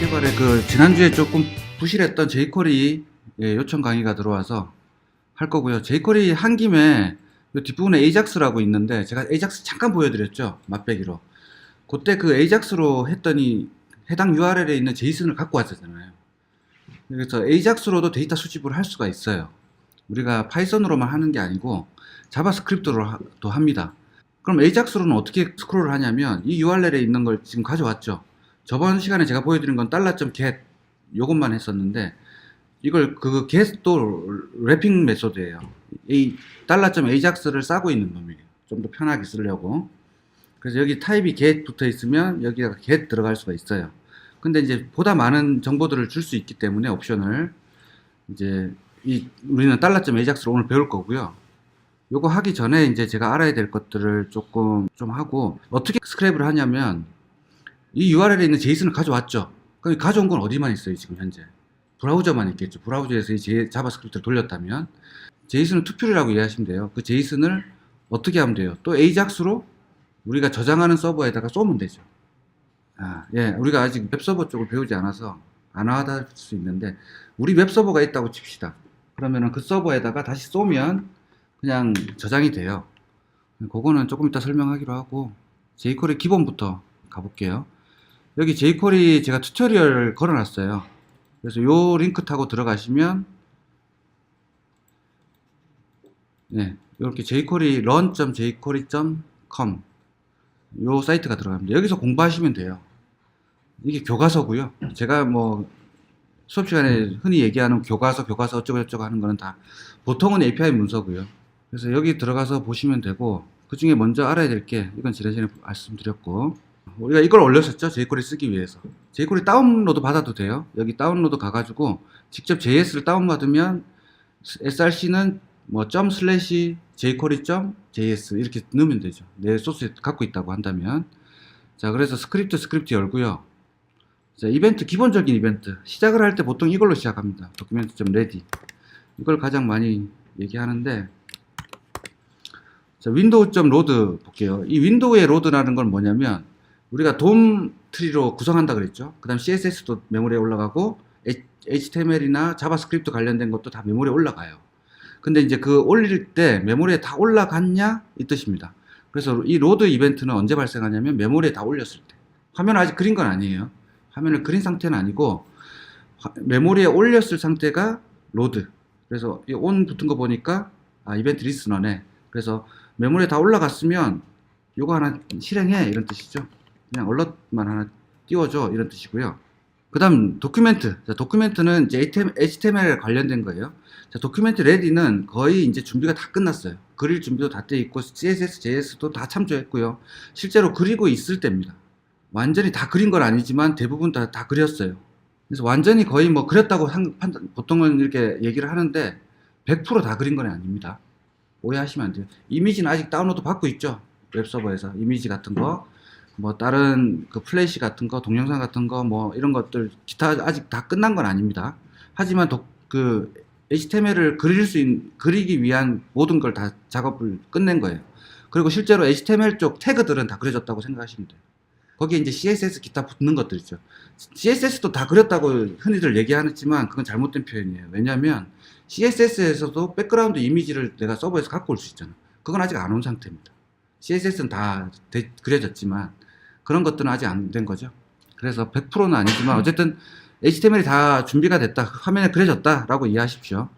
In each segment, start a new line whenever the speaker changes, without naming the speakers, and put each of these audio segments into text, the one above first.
개발에 지난주에 조금 부실했던 jQuery 요청 강의가 들어와서 할 거고요. jQuery 한 김에 요 뒷부분에 AJAX라고 있는데 제가 AJAX 잠깐 보여드렸죠. 맛배기로. 그때 그 AJAX로 했더니 해당 URL에 있는 JSON을 갖고 왔잖아요. 그래서 AJAX로도 데이터 수집을 할 수가 있어요. 우리가 파이썬으로만 하는 게 아니고 자바스크립트로도 합니다. 그럼 AJAX로는 어떻게 스크롤을 하냐면 이 URL에 있는 걸 지금 가져왔죠. 저번 시간에 제가 보여드린 건 $.get 요것만 했었는데 이걸 get도 래핑 메소드예요. 이 $.ajax를 싸고 있는 놈이에요. 좀 더 편하게 쓰려고. 그래서 여기 타입이 get 붙어 있으면 여기다가 get 들어갈 수가 있어요. 근데 이제 보다 많은 정보들을 줄 수 있기 때문에 옵션을 이제 우리는 $ajax를 오늘 배울 거고요. 요거 하기 전에 이제 제가 알아야 될 것들을 좀 하고 어떻게 스크랩을 하냐면 이 URL에 있는 JSON을 가져왔죠. 그럼 가져온 건 어디만 있어요, 지금 현재? 브라우저만 있겠죠. 브라우저에서 이 자바스크립트를 돌렸다면 JSON은 투표이라고 이해하시면 돼요. 그 JSON을 어떻게 하면 돼요? 또 AJAX로 우리가 저장하는 서버에다가 쏘면 되죠. 예, 우리가 아직 웹서버 쪽을 배우지 않아서 안 와닿을 수 있는데 우리 웹서버가 있다고 칩시다. 그러면은 그 서버에다가 다시 쏘면 그냥 저장이 돼요. 그거는 조금 이따 설명하기로 하고 jQuery 기본부터 가볼게요. 여기 jQuery 제가 튜토리얼 걸어놨어요. 그래서 요 링크 타고 들어가시면 네, 이렇게 jQuery run.jQuery.com 요 사이트가 들어갑니다. 여기서 공부하시면 돼요. 이게 교과서고요. 제가 뭐 수업 시간에 흔히 얘기하는 교과서 어쩌고 저쩌고 하는 거는 다 보통은 API 문서고요. 그래서 여기 들어가서 보시면 되고 그 중에 먼저 알아야 될 게 이건 지난번에 말씀드렸고 우리가 이걸 올렸었죠. jQuery 쓰기 위해서. jQuery 다운로드 받아도 돼요. 여기 다운로드 가가지고 직접 JS를 다운받으면 src는 뭐 ./jQuery.js 이렇게 넣으면 되죠. 내 소스에 갖고 있다고 한다면. 자, 그래서 스크립트 열고요. 자, 이벤트, 기본적인 이벤트. 시작을 할 때 보통 이걸로 시작합니다. document.ready. 이걸 가장 많이 얘기하는데 자, window.load 볼게요. 이 윈도우의 로드라는 건 뭐냐면 우리가 DOM 트리로 구성한다 그랬죠. 그 다음 CSS도 메모리에 올라가고 HTML이나 자바스크립트 관련된 것도 다 메모리에 올라가요. 근데 이제 올릴 때 메모리에 다 올라갔냐 이 뜻입니다. 그래서 이 로드 이벤트는 언제 발생하냐면 메모리에 다 올렸을 때. 화면을 아직 그린 건 아니에요. 화면을 그린 상태는 아니고 메모리에 올렸을 상태가 로드. 그래서 이 on 붙은 거 보니까 이벤트 리스너네. 그래서 메모리에 다 올라갔으면 요거 하나 실행해 이런 뜻이죠. 그냥 얼럿만 하나 띄워줘 이런 뜻이고요. 그 다음 도큐멘트. 자, 도큐멘트는 이제 HTML에 관련된 거예요. 자, 도큐멘트 레디는 거의 이제 준비가 다 끝났어요. 그릴 준비도 다 돼 있고 CSS, JS도 다 참조했고요. 실제로 그리고 있을 때입니다. 완전히 다 그린 건 아니지만 대부분 다 그렸어요. 그래서 완전히 거의 뭐 그렸다고 보통은 이렇게 얘기를 하는데 100% 다 그린 건 아닙니다. 오해하시면 안 돼요. 이미지는 아직 다운로드 받고 있죠. 웹서버에서 이미지 같은 거, 뭐 다른 플래시 같은 거, 동영상 같은 거, 뭐 이런 것들 기타 아직 다 끝난 건 아닙니다. 하지만 HTML을 그리기 위한 모든 걸 다 작업을 끝낸 거예요. 그리고 실제로 HTML 쪽 태그들은 다 그려졌다고 생각하시면 돼요. 거기에 이제 CSS 기타 붙는 것들 있죠. CSS도 다 그렸다고 흔히들 얘기하지만 그건 잘못된 표현이에요. 왜냐하면 CSS에서도 백그라운드 이미지를 내가 서버에서 갖고 올 수 있잖아. 그건 아직 안 온 상태입니다. CSS는 다 그려졌지만 그런 것들은 아직 안 된 거죠. 그래서 100%는 아니지만 어쨌든 HTML이 다 준비가 됐다. 화면에 그려졌다 라고 이해하십시오.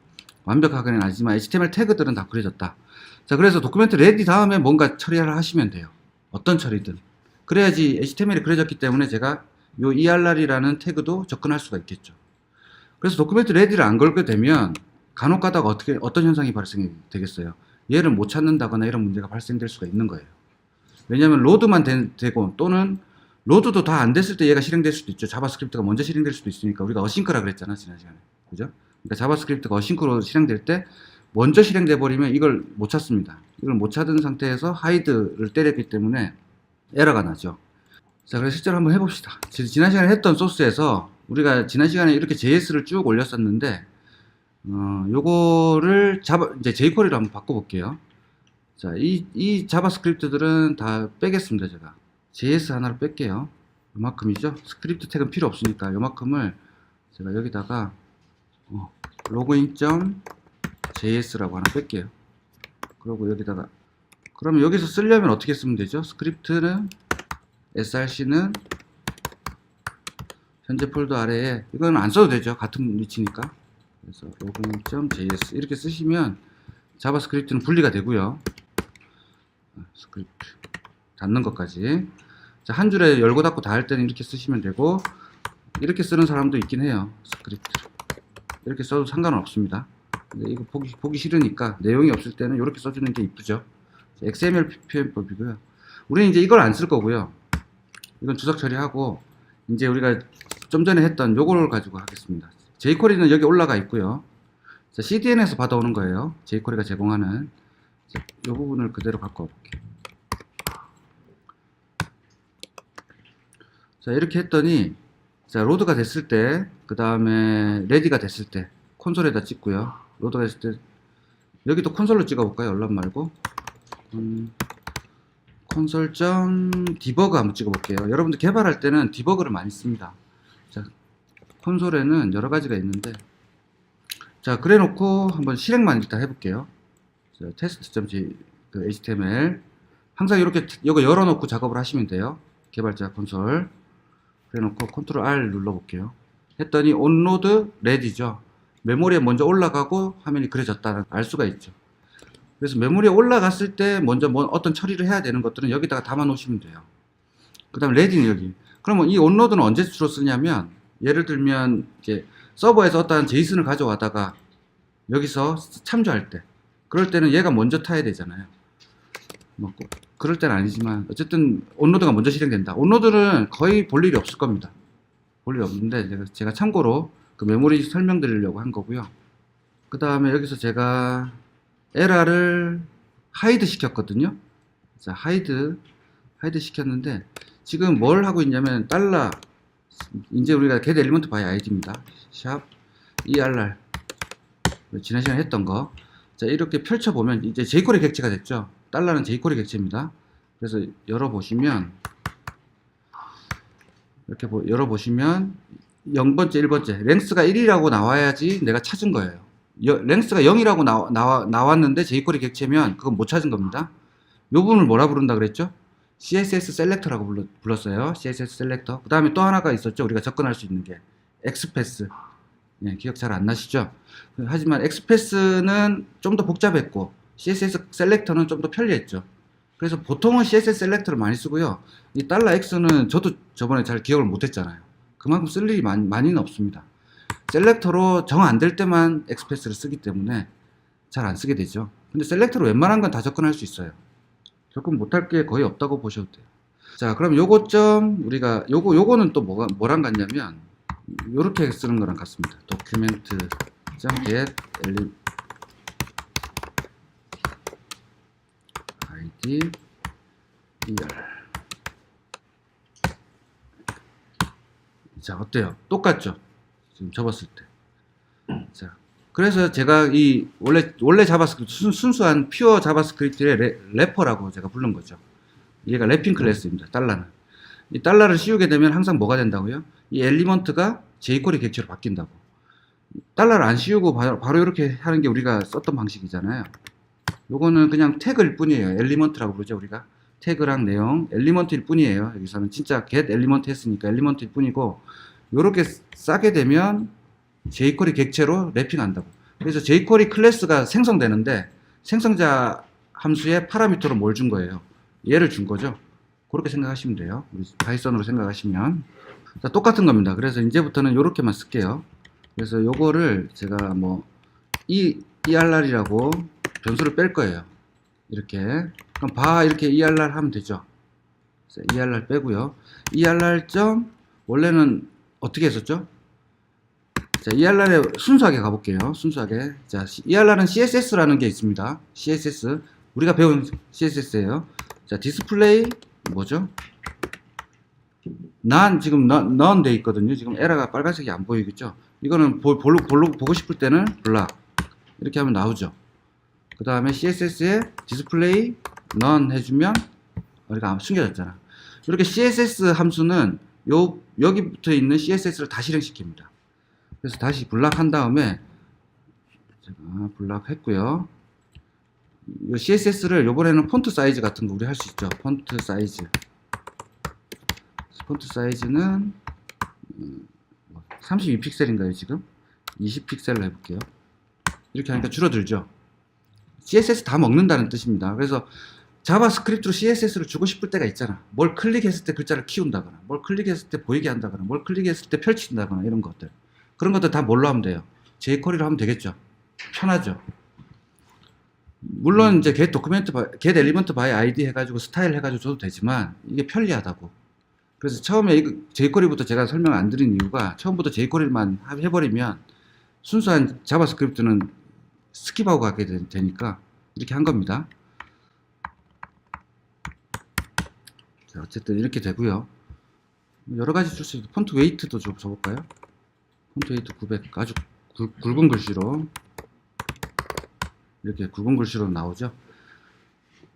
완벽하게는 아니지만 HTML 태그들은 다 그려졌다. 자, 그래서 도큐멘트 레디 다음에 뭔가 처리를 하시면 돼요. 어떤 처리든. 그래야지 HTML이 그려졌기 때문에 제가 요 ERR이라는 태그도 접근할 수가 있겠죠. 그래서 도큐멘트 레디를 안 걸게 되면 간혹 가다가 어떤 현상이 발생이 되겠어요. 얘를 못 찾는다거나 이런 문제가 발생될 수가 있는 거예요. 왜냐하면 로드만 되고 또는 로드도 다 안 됐을 때 얘가 실행될 수도 있죠. 자바스크립트가 먼저 실행될 수도 있으니까 우리가 어싱크라 그랬잖아 지난 시간에. 그죠? 그러니까 자바스크립트가 어싱크로 실행될 때 먼저 실행돼 버리면 이걸 못 찾습니다. 이걸 못 찾은 상태에서 하이드를 때렸기 때문에 에러가 나죠. 자, 그래서 실제로 한번 해봅시다. 지난 시간에 했던 소스에서 우리가 지난 시간에 이렇게 JS를 쭉 올렸었는데 요거를 이제 jQuery로 한번 바꿔볼게요. 자, 이 자바스크립트들은 다 빼겠습니다. 제가 JS 하나를 뺄게요. 요만큼이죠. 스크립트 태그는 필요 없으니까 요만큼을 제가 여기다가 login.js라고 하나 뺄게요. 그리고 여기다가 그러면 여기서 쓰려면 어떻게 쓰면 되죠? 스크립트는 src는 현재 폴더 아래에 이건 안 써도 되죠. 같은 위치니까. 그래서 login.js 이렇게 쓰시면 자바스크립트는 분리가 되고요. 스크립트 닫는 것까지. 자, 한 줄에 열고 닫고 다 할 때는 이렇게 쓰시면 되고, 이렇게 쓰는 사람도 있긴 해요. 스크립트 이렇게 써도 상관은 없습니다. 근데 이거 보기 싫으니까 내용이 없을 때는 이렇게 써주는 게 이쁘죠. XML 표현법이고요. 우리는 이제 이걸 안 쓸 거고요. 이건 주석 처리하고 이제 우리가 좀 전에 했던 요걸 가지고 하겠습니다. jQuery는 여기 올라가 있고요. 자, CDN에서 받아오는 거예요. jQuery가 제공하는. 자, 이 부분을 그대로 갖고 와볼게요. 자, 이렇게 했더니, 자, 로드가 됐을 때, 그 다음에 레디가 됐을 때, 콘솔에다 찍고요. 로드가 됐을 때, 여기도 콘솔로 찍어볼까요? 얼람 말고. 콘솔.디버그 한번 찍어볼게요. 여러분들 개발할 때는 디버그를 많이 씁니다. 자, 콘솔에는 여러 가지가 있는데, 자, 그래 놓고 한번 실행만 일단 해볼게요. test.html. 항상 이렇게 이거 열어놓고 작업을 하시면 돼요. 개발자 콘솔. 그래 놓고 컨트롤 R 눌러볼게요. 했더니 온로드 레디죠. 메모리에 먼저 올라가고 화면이 그려졌다는 알 수가 있죠. 그래서 메모리에 올라갔을 때 먼저 어떤 처리를 해야 되는 것들은 여기다가 담아 놓으시면 돼요. 그 다음 레디는 여기. 그러면 이 온로드는 언제 주로 쓰냐면, 예를 들면 이제 서버에서 어떤 제이슨을 가져와다가 여기서 참조할 때, 그럴 때는 얘가 먼저 타야 되잖아요. 뭐 그럴 때는 아니지만 어쨌든 온로드가 먼저 실행된다. 온로드는 거의 볼 일이 없을 겁니다. 볼 일이 없는데 제가 참고로 그 메모리 설명드리려고 한 거고요. 그 다음에 여기서 제가 에라를 하이드 시켰거든요. 자, 하이드 시켰는데 지금 뭘 하고 있냐면 달러, 이제 우리가 get element by id입니다. 샵 err 지난 시간에 했던 거. 자, 이렇게 펼쳐보면 이제 jQuery 객체가 됐죠. 달러는 jQuery 객체입니다. 그래서 열어보시면 이렇게 열어보시면 0번째 1번째 랭스가 1이라고 나와야지 내가 찾은 거예요. 랭스가 0이라고 나왔는데 jQuery 객체면 그건 못 찾은 겁니다. 이 부분을 뭐라 부른다 그랬죠? CSS 셀렉터라고 불렀어요. CSS 셀렉터. 그 다음에 또 하나가 있었죠. 우리가 접근할 수 있는 게 엑스패스. 네, 기억 잘 안 나시죠? 하지만 엑스패스는 좀 더 복잡했고 CSS 셀렉터는 좀 더 편리했죠. 그래서 보통은 CSS 셀렉터를 많이 쓰고요. 이 $x는 저도 저번에 잘 기억을 못했잖아요. 그만큼 쓸 일이 많이는 없습니다. 셀렉터로 정 안 될 때만 엑스패스를 쓰기 때문에 잘 안 쓰게 되죠. 근데 셀렉터로 웬만한 건 다 접근할 수 있어요. 접근 못할 게 거의 없다고 보셔도 돼요. 자, 그럼 요거 좀 우리가 요거는 또 뭐랑 같냐면 요렇게 쓰는 거랑 같습니다. document.get id er. 자, 어때요? 똑같죠? 지금 접었을 때. 자, 그래서 제가 이 원래 자바스크립트 순수한 퓨어 자바스크립트의 래퍼라고 제가 부른 거죠. 얘가 래핑 클래스입니다. 달러는. 이 달러를 씌우게 되면 항상 뭐가 된다고요? 이 엘리먼트가 jQuery 객체로 바뀐다고. 달러를 안 씌우고 바로 이렇게 하는 게 우리가 썼던 방식이잖아요. 요거는 그냥 태그일 뿐이에요. 엘리먼트라고 부르죠, 우리가. 태그랑 내용, 엘리먼트일 뿐이에요. 여기서는 진짜 get 엘리먼트 했으니까 엘리먼트일 뿐이고, 요렇게 싸게 되면 jQuery 객체로 랩핑한다고. 그래서 jQuery 클래스가 생성되는데 생성자 함수의 파라미터로 뭘 준 거예요? 얘를 준 거죠. 그렇게 생각하시면 돼요. 우리 파이썬으로 생각하시면. 자, 똑같은 겁니다. 그래서 이제부터는 요렇게만 쓸게요. 그래서 요거를 제가 뭐 err이라고 변수를 뺄 거예요. 이렇게. 그럼 이렇게 err 하면 되죠. 자, err 빼고요. err 원래는 어떻게 했었죠? 자, err에 순수하게 가볼게요. 순수하게. 자, err는 CSS라는 게 있습니다. CSS. 우리가 배운 CSS예요. 자, 디스플레이 뭐죠? 지금 none 돼 있거든요. 지금 에러가 빨간색이 안 보이겠죠? 이거는 보고 싶을 때는 블락 이렇게 하면 나오죠. 그 다음에 CSS에 디스플레이 none 해주면 우리가 숨겨졌잖아. 이렇게 CSS 함수는 여기 붙어 있는 CSS를 다 실행시킵니다. 그래서 다시 블락한 다음에 제가 블락했고요. 이 CSS를 요번에는 폰트 사이즈 같은 거 우리 할 수 있죠. 폰트 사이즈는 32픽셀인가요 지금? 20픽셀로 해볼게요. 이렇게 하니까 줄어들죠. CSS 다 먹는다는 뜻입니다. 그래서 자바스크립트로 CSS를 주고 싶을 때가 있잖아. 뭘 클릭했을 때 글자를 키운다거나, 뭘 클릭했을 때 보이게 한다거나, 뭘 클릭했을 때 펼친다거나 이런 것들. 그런 것들 다 뭘로 하면 돼요? jQuery로 하면 되겠죠. 편하죠. 물론 이제 get element by id 해가지고 스타일 해가지고 줘도 되지만 이게 편리하다고. 그래서 처음에 이거 jQuery부터 제가 설명 안 드린 이유가 처음부터 jQuery만 해버리면 순수한 자바스크립트는 스킵하고 가게 되니까 이렇게 한 겁니다. 자, 어쨌든 이렇게 되고요. 여러 가지 줄 수 있고 폰트 웨이트도 좀 줘볼까요? 폰트 웨이트 900 아주 굵은 글씨로 이렇게 굵은 글씨로 나오죠.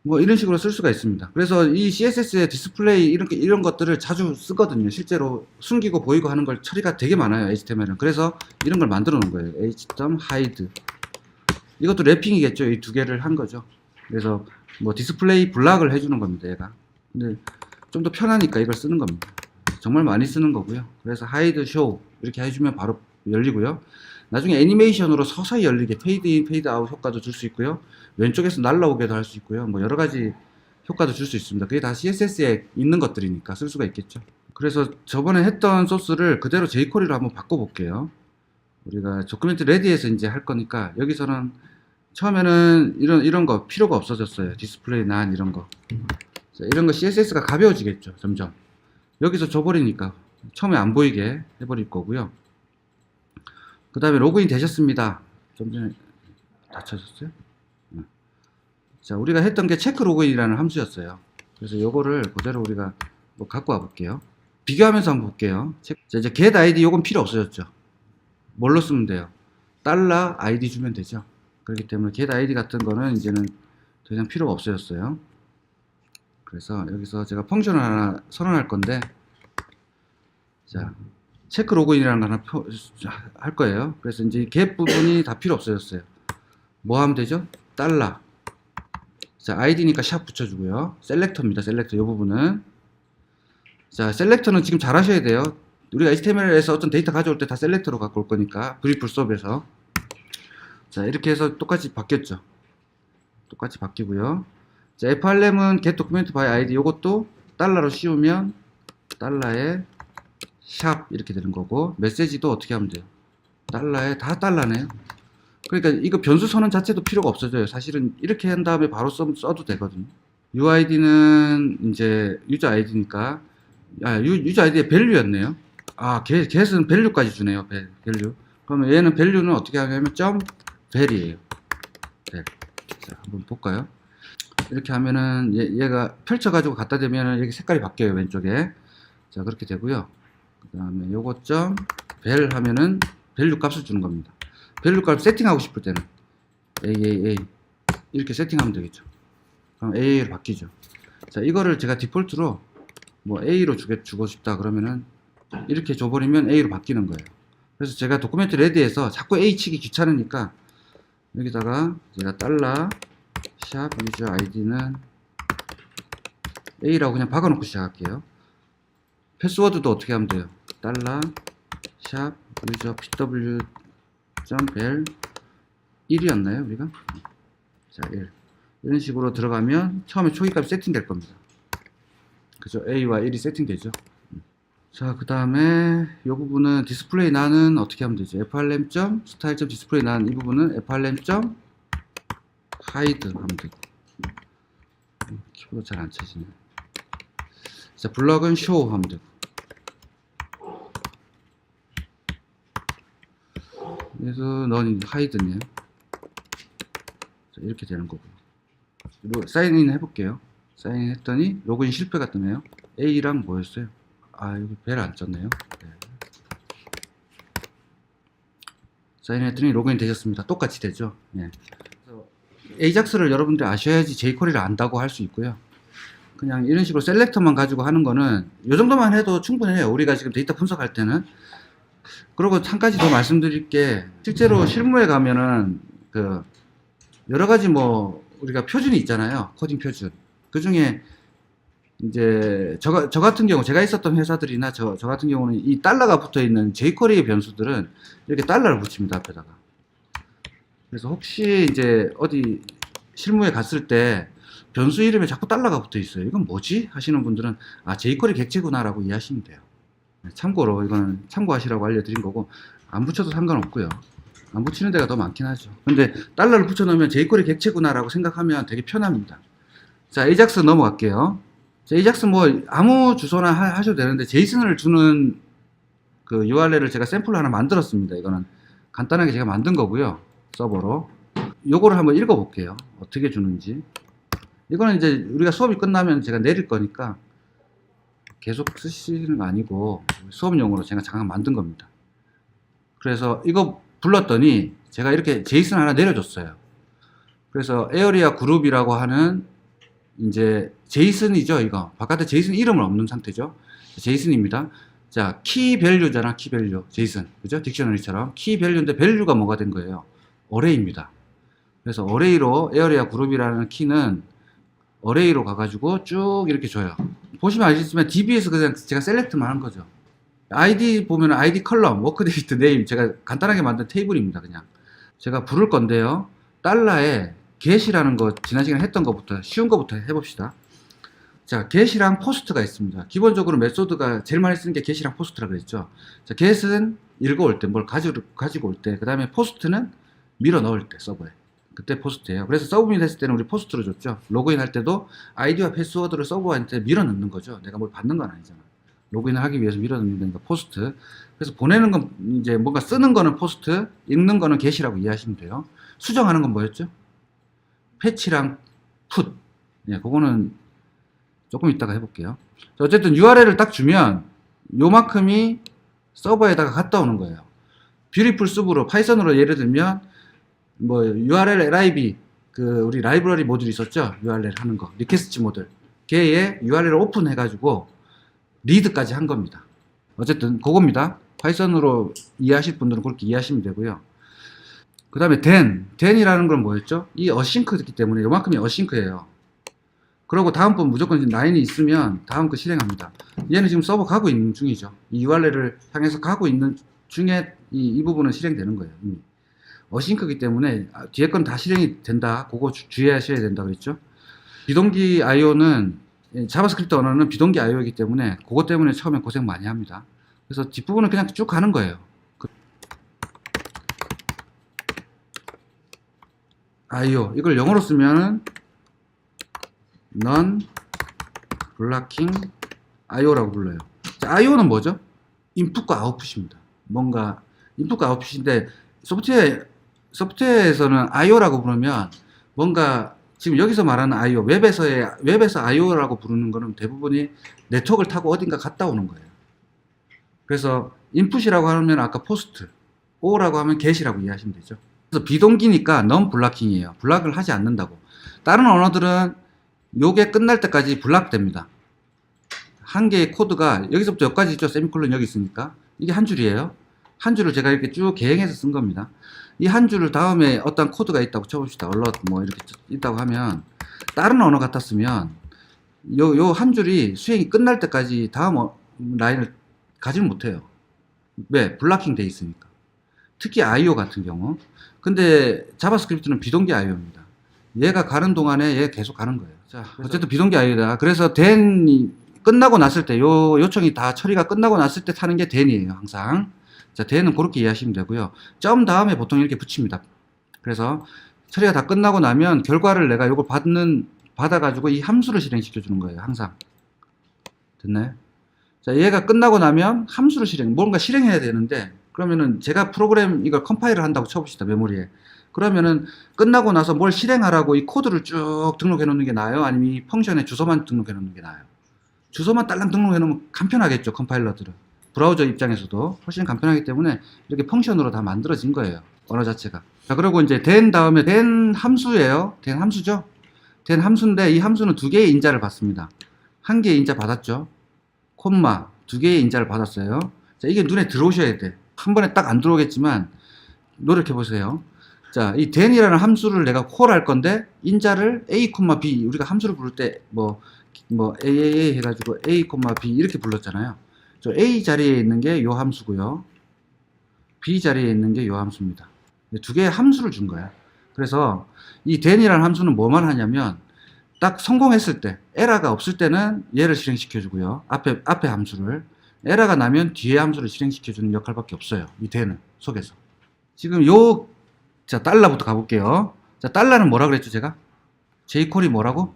뭐 이런 식으로 쓸 수가 있습니다. 그래서 이 CSS의 디스플레이 이런 것들을 자주 쓰거든요. 실제로 숨기고 보이고 하는 걸 처리가 되게 많아요. HTML은. 그래서 이런 걸 만들어 놓은 거예요. h.hide 이것도 랩핑이겠죠. 이 두 개를 한 거죠. 그래서 뭐 디스플레이 블락을 해주는 겁니다. 얘가. 근데 좀 더 편하니까 이걸 쓰는 겁니다. 정말 많이 쓰는 거고요. 그래서 hide, show 이렇게 해주면 바로 열리고요. 나중에 애니메이션으로 서서히 열리게 페이드 인, 페이드 아웃 효과도 줄 수 있고요. 왼쪽에서 날라오게도 할 수 있고요. 뭐 여러 가지 효과도 줄 수 있습니다. 그게 다 CSS에 있는 것들이니까 쓸 수가 있겠죠. 그래서 저번에 했던 소스를 그대로 jQuery로 한번 바꿔볼게요. 우리가 도큐멘트 레디에서 이제 할 거니까 여기서는 처음에는 이런 거 필요가 없어졌어요. 디스플레이 난 이런 거. 자, 이런 거 CSS가 가벼워지겠죠. 점점. 여기서 줘버리니까 처음에 안 보이게 해버릴 거고요. 그 다음에 로그인 되셨습니다. 좀 전에 닫혀졌어요? 자, 우리가 했던 게 체크 로그인이라는 함수였어요. 그래서 요거를 그대로 우리가 뭐 갖고 와 볼게요. 비교하면서 한번 볼게요. 자, 이제 get id 요건 필요 없어졌죠. 뭘로 쓰면 돼요? $id 주면 되죠. 그렇기 때문에 get id 같은 거는 이제는 더 이상 필요가 없어졌어요. 그래서 여기서 제가 펑션을 하나 선언할 건데, 자, 체크 로그인이라는 거 하나 할 거예요. 그래서 이제 get 부분이 다 필요 없어졌어요. 뭐 하면 되죠? 달러. 자, id니까 샵 붙여주고요. 셀렉터입니다. 셀렉터. 이 부분은. 자, 셀렉터는 지금 잘 하셔야 돼요. 우리가 HTML에서 어떤 데이터 가져올 때 다 셀렉터로 갖고 올 거니까. 브리프 수업에서. 자, 이렇게 해서 똑같이 바뀌었죠. 똑같이 바뀌고요. 자, FRM은 get document by id 요것도 달러로 씌우면 달러에 샵 이렇게 되는 거고, 메시지도 어떻게 하면 돼요? 달러에 다 달러네요. 그러니까 이거 변수 선언 자체도 필요가 없어져요. 사실은 이렇게 한 다음에 바로 써도 되거든요. UID는 이제 유저 아이디니까, 유저 아이디의 밸류였네요. get은 밸류까지 주네요. 밸류. 그러면 얘는 밸류는 어떻게 하냐면 .val이에요. 자, 한번 볼까요? 이렇게 하면은 얘가 펼쳐가지고 갖다 대면은 여기 색깔이 바뀌어요. 왼쪽에. 자, 그렇게 되고요. 그 다음에 요거 val 하면은 밸류 값을 주는 겁니다. 밸류 값 세팅하고 싶을 때는 AAA 이렇게 세팅하면 되겠죠. 그럼 AA로 바뀌죠. 자, 이거를 제가 디폴트로 뭐 A로 주고 싶다 그러면은 이렇게 줘버리면 A로 바뀌는 거예요. 그래서 제가 도큐멘트 레디에서 자꾸 A 치기 귀찮으니까 여기다가 제가 달러 샵 유저 아이디는 A라고 그냥 박아놓고 시작할게요. 패스워드도 어떻게 하면 돼요? 달러 샵 유저 pw vel 1이었나요 우리가? 자, 1 이런 식으로 들어가면 처음에 초기값이 세팅될 겁니다. 그죠? A와 1이 세팅되죠. 자, 그 다음에 이 부분은 디스플레이 난은 어떻게 하면 되죠? frm.style.display 난 이 부분은 frm.hide 하면 되고, 키보드 잘 안 쳐지네. 자, 블럭은 show 하면 되고, 그래서 넌 hide네요. 자, 이렇게 되는 거고요. 사인인 해볼게요. 사인인 했더니 로그인 실패가 뜨네요. A랑 뭐였어요? 여기 벨 안 쪘네요. 네. 사인인 했더니 로그인 되셨습니다. 똑같이 되죠. 네. 그래서 AJAX를 여러분들 아셔야지 jQuery를 안다고 할 수 있고요. 그냥 이런 식으로 셀렉터만 가지고 하는 거는 이 정도만 해도 충분해요. 우리가 지금 데이터 분석할 때는. 그리고 한 가지 더 말씀드릴 게, 실제로 실무에 가면은 그 여러 가지 뭐 우리가 표준이 있잖아요. 코딩 표준. 그 중에 이제 저 같은 경우, 제가 있었던 회사들이나 저 같은 경우는 이 달러가 붙어 있는 jQuery 변수들은 이렇게 달러를 붙입니다, 앞에다가. 그래서 혹시 이제 어디 실무에 갔을 때 변수 이름에 자꾸 달러가 붙어 있어요. 이건 뭐지? 하시는 분들은 아, jQuery 객체구나라고 이해하시면 돼요. 참고로 이거는 참고하시라고 알려드린 거고, 안 붙여도 상관없고요. 안 붙이는 데가 더 많긴 하죠. 근데 달러를 붙여놓으면 jQuery 객체구나라고 생각하면 되게 편합니다. 자, AJAX 넘어갈게요. 자, AJAX 뭐 아무 주소나 하셔도 되는데, 제이슨을 주는 그 URL을 제가 샘플로 하나 만들었습니다. 이거는 간단하게 제가 만든 거고요. 서버로. 요거를 한번 읽어볼게요. 어떻게 주는지. 이거는 이제 우리가 수업이 끝나면 제가 내릴 거니까 계속 쓰시는 거 아니고 수업용으로 제가 잠깐 만든 겁니다. 그래서 이거 불렀더니 제가 이렇게 제이슨 하나 내려줬어요. 그래서 에어리아 그룹이라고 하는 이제 제이슨이죠. 이거 바깥에 제이슨 이름은 없는 상태죠. 제이슨입니다. 자, 키 밸류잖아. 키 밸류 제이슨, 그죠? 딕셔너리처럼 키 밸류인데 밸류가 뭐가 된 거예요? 어레이입니다. 그래서 어레이로 에어리아 그룹이라는 키는 어레이로 가가지고 쭉 이렇게 줘요. 보시면 아시겠지만 DB에서 그냥 제가 셀렉트만 한 거죠. ID 보면 아이디 컬럼, 워크데이트 네임, 제가 간단하게 만든 테이블입니다. 그냥 제가 부를 건데요. 달러에 get이라는 거 지난 시간에 했던 것부터, 쉬운 것부터 해봅시다. 자, get이랑 post가 있습니다. 기본적으로 메소드가 제일 많이 쓰는 게 get이랑 post라 그랬죠. 자, get은 읽어올 때, 뭘 가지고 올 때, 그 다음에 post는 밀어 넣을 때, 서버에. 그때 포스트예요. 그래서 서브밋 했을 때는 우리 포스트로 줬죠. 로그인 할 때도 아이디와 패스워드를 서버한테 밀어 넣는 거죠. 내가 뭘 받는 건 아니잖아. 로그인을 하기 위해서 밀어 넣는 거니까 포스트. 그래서 보내는 건 이제 뭔가 쓰는 거는 포스트, 읽는 거는 get이라고 이해하시면 돼요. 수정하는 건 뭐였죠? 패치랑 put. 예, 그거는 조금 이따가 해볼게요. 자, 어쨌든 URL을 딱 주면 요만큼이 서버에다가 갔다 오는 거예요. 뷰티풀 숲으로 파이썬으로 예를 들면 뭐 URL lib, 그 우리 라이브러리 모듈 있었죠? URL 하는 거, 리퀘스트 모듈, 걔에 URL을 오픈 해가지고 리드까지 한 겁니다. 어쨌든 그겁니다. 파이썬으로 이해하실 분들은 그렇게 이해하시면 되고요. 그 다음에 then이라는 건 뭐였죠? 이 어싱크이기 때문에 요만큼이 어싱크예요. 그리고 다음 번 무조건 라인이 있으면 다음 거 실행합니다. 얘는 지금 서버 가고 있는 중이죠. 이 URL을 향해서 가고 있는 중에 이 부분은 실행되는 거예요. 이미. 어싱크이기 때문에 뒤에 건 다 실행이 된다. 그거 주의하셔야 된다 그랬죠. 비동기 IO는, 자바스크립트 언어는 비동기 IO이기 때문에 그것 때문에 처음에 고생 많이 합니다. 그래서 뒷부분은 그냥 쭉 가는 거예요. IO, 이걸 영어로 쓰면은 non-blocking IO라고 불러요. 자, IO는 뭐죠? 인풋과 아웃풋입니다. 뭔가 인풋과 아웃풋인데, 소프트웨어에서는 IO라고 부르면 뭔가 지금 여기서 말하는 IO, 웹에서 IO라고 부르는 거는 대부분이 네트워크를 타고 어딘가 갔다 오는 거예요. 그래서 인풋이라고 하면 아까 포스트, O라고 하면 get이라고 이해하시면 되죠. 그래서 비동기니까 non-blocking이에요. 블락을 하지 않는다고. 다른 언어들은 요게 끝날 때까지 블락됩니다. 한 개의 코드가 여기서부터 여기까지 있죠. 세미콜론 여기 있으니까. 이게 한 줄이에요. 한 줄을 제가 이렇게 쭉 개행해서 쓴 겁니다. 이 한 줄을 다음에 어떤 코드가 있다고 쳐봅시다. 얼럿 뭐 이렇게 있다고 하면, 다른 언어 같았으면 요 한 줄이 수행이 끝날 때까지 다음 라인을 가지는 못해요. 왜? 블락킹 돼 있으니까. 특히 IO 같은 경우. 근데 자바스크립트는 비동기 IO입니다. 얘가 가는 동안에 얘 계속 가는 거예요. 자, 어쨌든 비동기 IO다. 그래서 then이 끝나고 났을 때, 요 요청이 다 처리가 끝나고 났을 때 타는 게 then이에요. 항상. 자, then은 그렇게 이해하시면 되고요. 점 다음에 보통 이렇게 붙입니다. 그래서 처리가 다 끝나고 나면 결과를 내가 요걸 받아가지고 이 함수를 실행시켜 주는 거예요. 항상. 됐나요? 자, 얘가 끝나고 나면 함수를 뭔가 실행해야 되는데, 그러면은 제가 프로그램 이걸 컴파일을 한다고 쳐봅시다. 메모리에. 그러면은 끝나고 나서 뭘 실행하라고 이 코드를 쭉 등록해 놓는 게 나아요? 아니면 이 펑션에 주소만 등록해 놓는 게 나아요? 주소만 딸랑 등록해 놓으면 간편하겠죠. 컴파일러들은. 브라우저 입장에서도 훨씬 간편하기 때문에 이렇게 펑션으로 다 만들어진 거예요. 언어 자체가. 자, 그리고 이제 then 다음에 then 함수예요. then 함수죠. then 함수인데 이 함수는 두 개의 인자를 받습니다. 한 개의 인자 받았죠. 콤마 두 개의 인자를 받았어요. 자, 이게 눈에 들어오셔야 돼. 한 번에 딱 안 들어오겠지만 노력해 보세요. 자, 이 then이라는 함수를 내가 콜할 건데 인자를 a, b 우리가 함수를 부를 때 a 해가지고 a, b 이렇게 불렀잖아요. 저 a 자리에 있는 게 요 함수고요. b 자리에 있는 게 요 함수입니다. 두 개의 함수를 준 거야. 그래서 이 then이라는 함수는 뭐만 하냐면 딱 성공했을 때 에러가 없을 때는 얘를 실행시켜 주고요. 앞에 함수를 에러가 나면 뒤에 함수를 실행시켜 주는 역할밖에 없어요. 이 then은 속에서. 지금 자, 달러부터 가볼게요. 자, 달러는 뭐라 그랬죠, 제가? jQuery 뭐라고?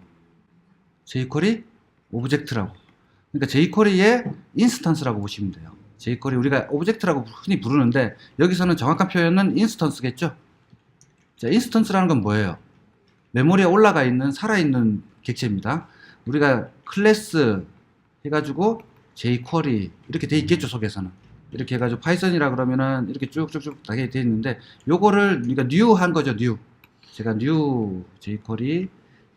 jQuery 오브젝트라고. 그러니까 jQuery의 인스턴스라고 보시면 돼요. jQuery 우리가 오브젝트라고 흔히 부르는데 여기서는 정확한 표현은 인스턴스겠죠? 자, 인스턴스라는 건 뭐예요? 메모리에 올라가 있는 살아있는 객체입니다. 우리가 클래스 해가지고 jQuery 이렇게 돼 있겠죠, 속에서는. 이렇게 해가지고 파이썬이라 그러면은 이렇게 쭉쭉쭉 다 돼 있는데 요거를 우리가 new 한 거죠. new. 제가 new jQuery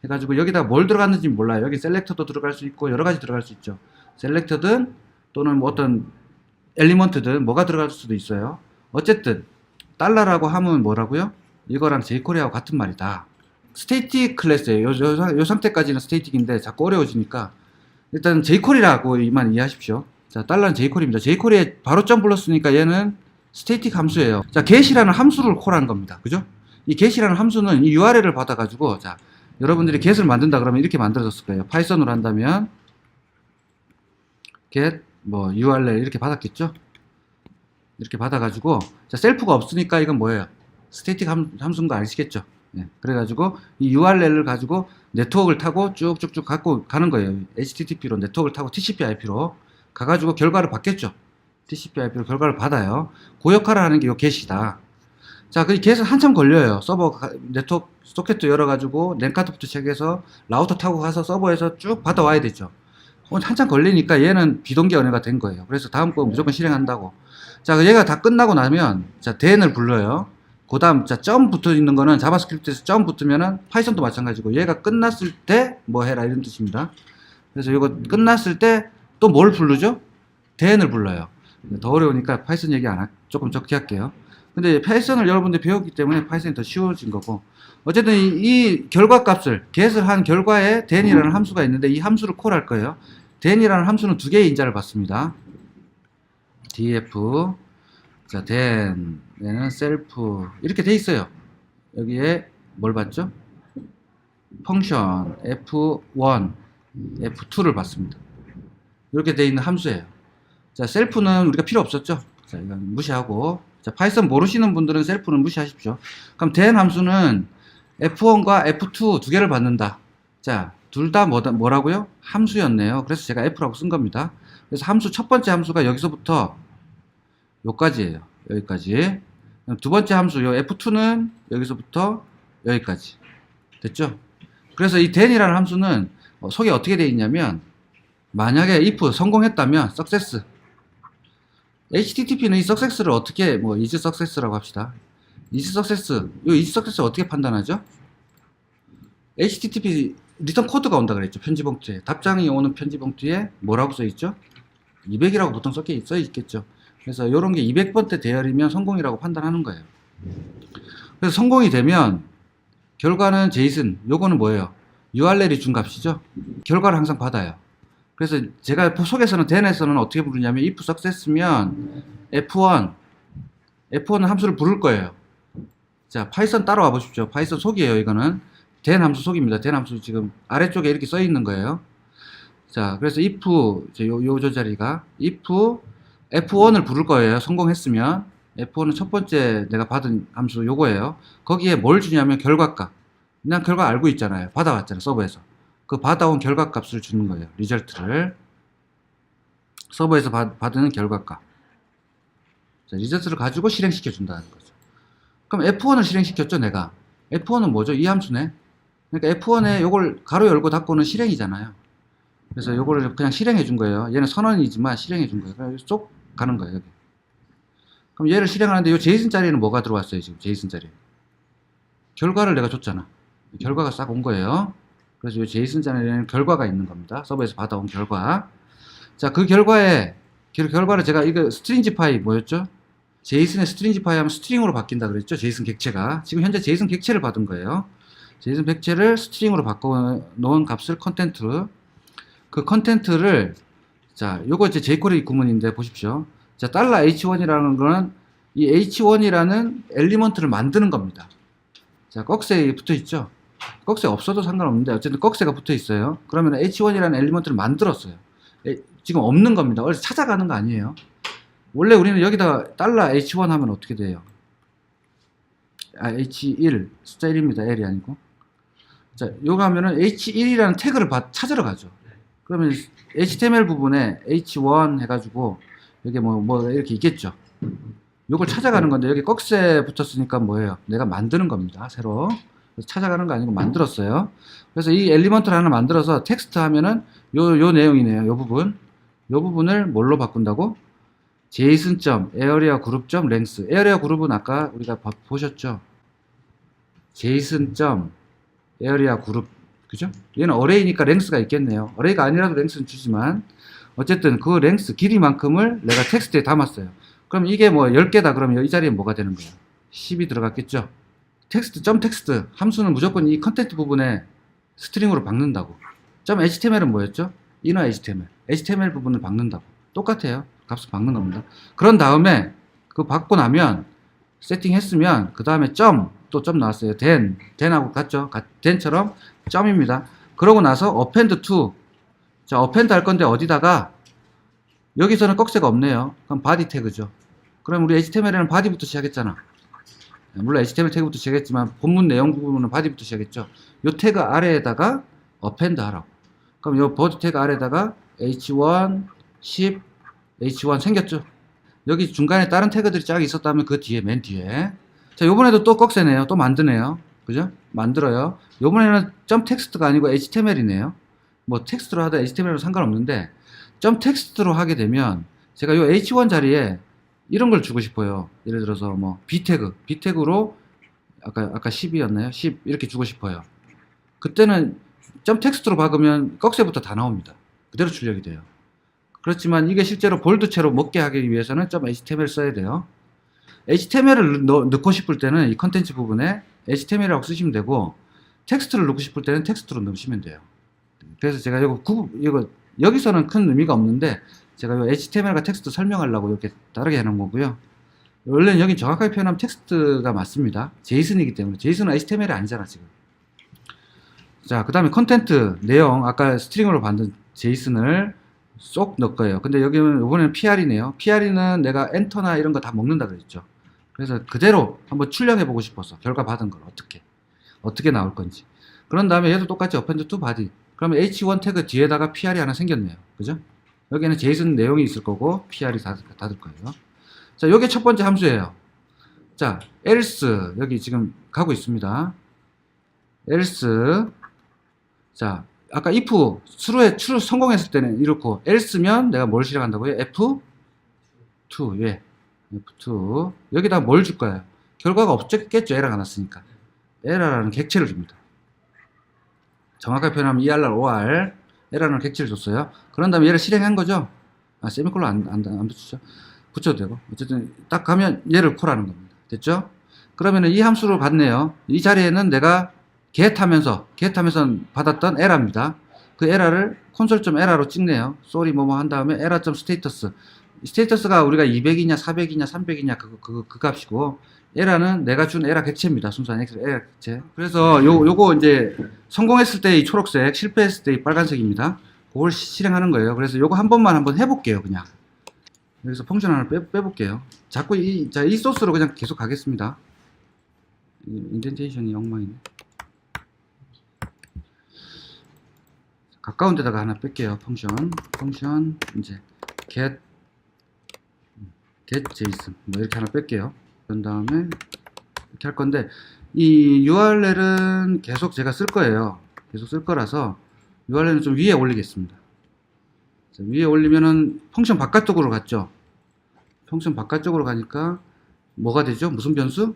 해가지고 여기다 뭘 들어갔는지 몰라요. 여기 셀렉터도 들어갈 수 있고 여러 가지 들어갈 수 있죠. 셀렉터든 또는 뭐 어떤 엘리먼트든 뭐가 들어갈 수도 있어요. 어쨌든 달러라고 하면 뭐라고요? 이거랑 jQuery하고 같은 말이다. 스테이틱 클래스예요. 요 상태까지는 스테이틱인데 자꾸 어려워지니까 일단 jQuery라고 이만 이해하십시오. 자, 달러는 jQuery입니다. jQuery에 바로 점 불렀으니까 얘는 스테이틱 함수예요. 자, get이라는 함수를 콜한 겁니다. 그죠? 이 get이라는 함수는 이 URL을 받아가지고, 자, 여러분들이 get을 만든다 그러면 이렇게 만들어졌을 거예요. 파이썬으로 한다면, get, URL 이렇게 받았겠죠? 이렇게 받아가지고, 자, 셀프가 없으니까 이건 뭐예요? 스테이틱 함수인 거 아시겠죠? 네, 그래가지고, 이 URL을 가지고 네트워크를 타고 쭉쭉쭉 갖고 가는 거예요. HTTP로 네트워크를 타고 TCP/IP로. 가가지고 결과를 받겠죠. TCP/IP로 결과를 받아요. 그 역할을 하는 게 요 get이다. 자, 그 get은 한참 걸려요. 서버 네트워크 소켓도 열어가지고 랜카드부터 시작해서 라우터 타고 가서 서버에서 쭉 받아와야 되죠. 한참 걸리니까 얘는 비동기 언어가 된 거예요. 그래서 다음 거 무조건 실행한다고. 자, 얘가 다 끝나고 나면 자, then을 불러요. 그 다음 자, 점 붙어 있는 거는 자바스크립트에서 점 붙으면은 파이썬도 마찬가지고 얘가 끝났을 때 뭐 해라 이런 뜻입니다. 그래서 이거 끝났을 때 또 뭘 부르죠? then을 불러요. 더 어려우니까 파이썬 얘기 조금 적게 할게요. 근데 파이썬을 여러분들 배웠기 때문에 파이썬이 더 쉬워진 거고. 어쨌든 이 결과값을, get을 한 결과에 then이라는 함수가 있는데 이 함수를 콜할 거예요. then이라는 함수는 두 개의 인자를 받습니다. df, 자, then, 얘는 self, 이렇게 돼 있어요. 여기에 뭘 받죠? 펑션 f1, f2를 받습니다. 이렇게 되어 있는 함수예요. 자, 셀프는 우리가 필요 없었죠? 자, 이건 무시하고. 자, 파이썬 모르시는 분들은 셀프는 무시하십시오. 그럼 then 함수는 f1과 f2 두 개를 받는다. 자, 둘 다 뭐라고요? 함수였네요. 그래서 제가 f라고 쓴 겁니다. 그래서 함수 첫 번째 함수가 여기서부터 여기까지예요. 여기까지. 두 번째 함수 요 f2는 여기서부터 여기까지. 됐죠? 그래서 이 then이라는 함수는 속에 어떻게 되어 있냐면 만약에 if 성공했다면 success, HTTP는 이 success를 어떻게 is success라고 합시다. is success, 이 is success 어떻게 판단하죠? HTTP 리턴 코드가 온다 그랬죠. 편지 봉투에 답장이 오는 편지 봉투에 뭐라고 써 있죠? 200이라고 보통 써 있겠죠. 그래서 이런 게 200번째 대열이면 성공이라고 판단하는 거예요. 그래서 성공이 되면 결과는 JSON, 요거는 뭐예요? URL이 준 값이죠. 결과를 항상 받아요. 그래서 제가 속에서는 then에서는 어떻게 부르냐면 if success면 F1은 함수를 부를 거예요. 자, 파이썬 따라와 보십시오. 파이썬 속이에요. 이거는 then 함수 속입니다. then 함수 지금 아래쪽에 이렇게 써 있는 거예요. 자, 그래서 if 요 자리가 if F1을 부를 거예요. 성공했으면 F1은 첫 번째 내가 받은 함수 요거예요. 거기에 뭘 주냐면 결과값. 그냥 결과 알고 있잖아요. 받아왔잖아요. 서버에서. 그 받아온 결과값을 주는 거예요. 리절트를. 서버에서 받은 결과값. 자, 리절트를 가지고 실행시켜 준다는 거죠. 그럼 F1을 실행시켰죠, 내가. F1은 뭐죠? 이 함수네. 그러니까 F1에 요걸 가로 열고 닫고는 실행이잖아요. 그래서 요거를 그냥 실행해 준 거예요. 얘는 선언이지만 실행해 준 거예요. 그래서 쏙 가는 거예요, 여기. 그럼 얘를 실행하는데 요 제이슨 자리에는 뭐가 들어왔어요, 지금 제이슨 자리에. 결과를 내가 줬잖아. 결과가 싹 온 거예요. 그래서 이 제이슨장에는 결과가 있는 겁니다. 서버에서 받아온 결과. 자, 그 결과를 제가 이거 스트링지 파이 뭐였죠? 제이슨의 스트링지 파이 하면 스트링으로 바뀐다 그랬죠? 제이슨 객체가. 지금 현재 제이슨 객체를 받은 거예요. 제이슨 객체를 스트링으로 바꿔 놓은 값을 컨텐트. 그 컨텐트를 자, 요거 이제 jQuery 구문인데 보십시오. 자, $h1이라는 거는 이 h1이라는 엘리먼트를 만드는 겁니다. 자, 꺽쇠에 붙어 있죠? 꺽쇠 없어도 상관없는데 어쨌든 꺽쇠가 붙어 있어요. 그러면 h1이라는 엘리먼트를 만들었어요. 지금 없는 겁니다. 어디서 찾아가는 거 아니에요. 원래 우리는 여기다가 $h1 하면 어떻게 돼요? h1 숫자 1입니다. L이 아니고. 자, 요거 하면은 h1이라는 태그를 찾으러 가죠. 그러면 HTML 부분에 h1 해가지고 여기 뭐 이렇게 있겠죠. 요걸 찾아가는 건데 여기 꺽쇠 붙었으니까 뭐예요? 내가 만드는 겁니다. 새로. 그래서 찾아가는 거 아니고 만들었어요. 그래서 이 엘리먼트를 하나 만들어서 텍스트 하면은 요 내용이네요. 요 부분을 뭘로 바꾼다고? json.area_group.length. area 그룹은 아까 우리가 보셨죠? json.area_group. 그죠? 얘는 어레이니까 length가 있겠네요. 어레이가 아니라도 length는 주지만 어쨌든 그 length 길이만큼을 내가 텍스트에 담았어요. 그럼 이게 뭐 10개다 그러면 이 자리에 뭐가 되는 거예요? 10이 들어갔겠죠? 텍스트 함수는 무조건 이 컨텐트 부분에 스트링으로 박는다고. .html은 뭐였죠? inner HTML 부분을 박는다고. 똑같아요. 값을 박는 겁니다. 그런 다음에 그 받고 나면 세팅했으면 그 다음에 또 점 나왔어요. then하고 같죠? then처럼 점입니다. 그러고 나서 append to. 자, append 할 건데 어디다가 여기서는 꺽쇠가 없네요. 그럼 body 태그죠. 그럼 우리 HTML에는 body부터 시작했잖아. 물론 HTML 태그부터 시작했지만 본문 내용 부분은 body부터 시작했죠. 요 태그 아래에다가 append 하라고. 그럼 요 body 태그 아래에다가 h1, 10, h1 생겼죠. 여기 중간에 다른 태그들이 쫙 있었다면 그 뒤에 맨 뒤에. 자, 요번에도 또 꺽쇠네요. 또 만드네요. 그죠? 만들어요. 요번에는 .텍스트가 아니고 HTML이네요. 뭐 텍스트로 하다 HTML로 상관없는데 .텍스트로 하게 되면 제가 요 h1 자리에 이런 걸 주고 싶어요. 예를 들어서 뭐 b태그로 아까 10이었나요? 10 이렇게 주고 싶어요. 그때는 .텍스트로 박으면 꺽쇠부터 다 나옵니다. 그대로 출력이 돼요. 그렇지만 이게 실제로 볼드체로 먹게 하기 위해서는 .html 써야 돼요. HTML을 넣고 싶을 때는 이 컨텐츠 부분에 HTML이라고 쓰시면 되고 텍스트를 넣고 싶을 때는 텍스트로 넣으시면 돼요. 그래서 제가 이거 여기서는 큰 의미가 없는데 제가 이 HTML과 텍스트 설명하려고 이렇게 다르게 해놓은 거고요. 원래는 여기 정확하게 표현하면 텍스트가 맞습니다. 제이슨이기 때문에. 제이슨은 HTML이 아니잖아 지금. 자, 그 다음에 컨텐트 내용 아까 스트링으로 받은 제이슨을 쏙 넣을 거예요. 근데 여기는 이번에는 PR이네요. PR이는 내가 엔터나 이런 거 다 먹는다 그랬죠. 그래서 그대로 한번 출력해 보고 싶어서 결과 받은 걸 어떻게 나올 건지. 그런 다음에 얘도 똑같이 append to body. 그러면 h1 태그 뒤에다가 PR이 하나 생겼네요. 그죠? 여기는 JSON 내용이 있을 거고 PR이 닫을 거예요. 자, 요게 첫 번째 함수예요. 자, else 여기 지금 가고 있습니다. else 자, 아까 if true 성공했을 때는 이렇고 else면 내가 뭘 실행한다고요? F2 예. F2 여기다 뭘 줄 거예요? 결과가 없겠죠. 에러가 났으니까. 에러라는 객체를 줍니다. 정확하게 표현하면 ERR, OR 에러라는 객체를 줬어요. 그런 다음에 얘를 실행한 거죠. 세미콜론 안 붙이죠. 붙여도 되고 어쨌든 딱 가면 얘를 콜하는 겁니다. 됐죠? 그러면은 이 함수를 받네요. 이 자리에는 내가 get하면서 받았던 에러입니다. 그 에러를 console.error로 찍네요. sorry 뭐뭐 한 다음에 error.status. 스테이터스가 우리가 200이냐 400이냐 300이냐 그 값이고 에러는 내가 준 에러 객체입니다. 순수한 에러 객체. 그래서 요거 이제 성공했을 때 이 초록색, 실패했을 때 이 빨간색입니다. 그걸 실행하는 거예요. 그래서 요거 한 번만 한번 해볼게요. 그냥 여기서 펑션 하나 빼볼게요. 자꾸 이 소스로 그냥 계속 가겠습니다. 인덴테이션이 엉망이네. 가까운 데다가 하나 뺄게요. 펑션 이제 get json 뭐 이렇게 하나 뺄게요. 그런 다음에 이렇게 할 건데 이 URL은 계속 제가 쓸 거예요. 계속 쓸 거라서 URL은 좀 위에 올리겠습니다. 자, 위에 올리면은 펑션 바깥쪽으로 갔죠. 펑션 바깥쪽으로 가니까 뭐가 되죠? 무슨 변수?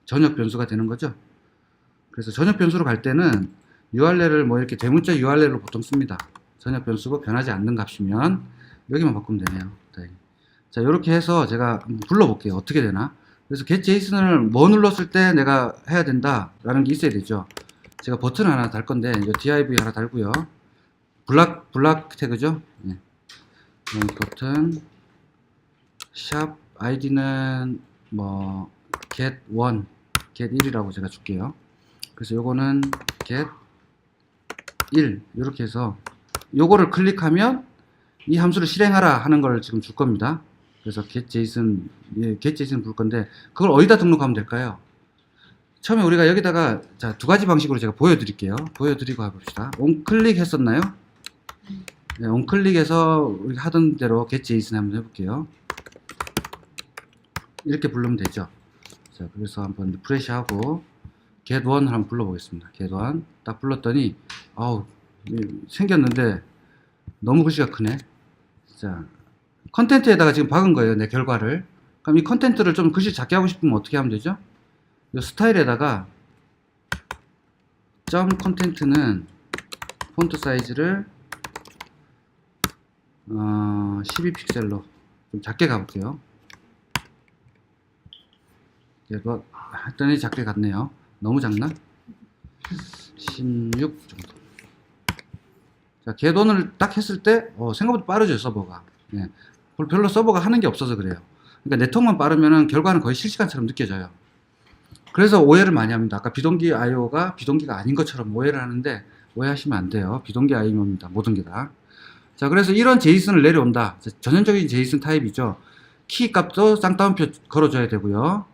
전역 변수가 되는 거죠. 그래서 전역 변수로 갈 때는 URL을 뭐 이렇게 대문자 URL로 보통 씁니다. 선역 변수고 변하지 않는 값이면 여기만 바꾸면 되네요. 자, 이렇게 해서 제가 한번 불러볼게요. 어떻게 되나. 그래서 getJSON을 뭐 눌렀을 때 내가 해야 된다라는 게 있어야 되죠. 제가 버튼 하나 달 건데, 이거 div 하나 달고요. 블락 태그죠. 네. 버튼, 샵, id는 뭐, get1, get1이라고 제가 줄게요. 그래서 요거는 get1, 이렇게 해서 요거를 클릭하면 이 함수를 실행하라 하는 걸 지금 줄 겁니다. 그래서 getJSON, getJSON 부를 건데, 그걸 어디다 등록하면 될까요? 처음에 우리가 여기다가, 자, 두 가지 방식으로 제가 보여드릴게요. 보여드리고 해봅시다. onClick 했었나요? 네, onClick해서 우리가 하던 대로 getJSON 한번 해볼게요. 이렇게 부르면 되죠. 자, 그래서 한번 리프레시 하고, get1을 한번 불러보겠습니다. get1. 딱 불렀더니, 아우, 생겼는데, 너무 글씨가 크네. 자, 컨텐트에다가 지금 박은 거예요, 내 결과를. 그럼 이 컨텐트를 좀 글씨 작게 하고 싶으면 어떻게 하면 되죠? 이 스타일에다가 점 컨텐트는 폰트 사이즈를 12픽셀로 좀 작게 가볼게요. 이거 했더니 작게 갔네요. 너무 작나? 16 정도. 자, 겟온을 딱 했을 때 생각보다 빠르죠, 서버가. 예. 별로 서버가 하는 게 없어서 그래요. 그러니까 네트워크만 빠르면은 결과는 거의 실시간처럼 느껴져요. 그래서 오해를 많이 합니다. 아까 비동기 IO가 비동기가 아닌 것처럼 오해를 하는데 오해하시면 안 돼요. 비동기 IO입니다. 모든 게 다. 자, 그래서 이런 제이슨을 내려온다. 전형적인 제이슨 타입이죠. 키 값도 쌍따옴표 걸어줘야 되고요.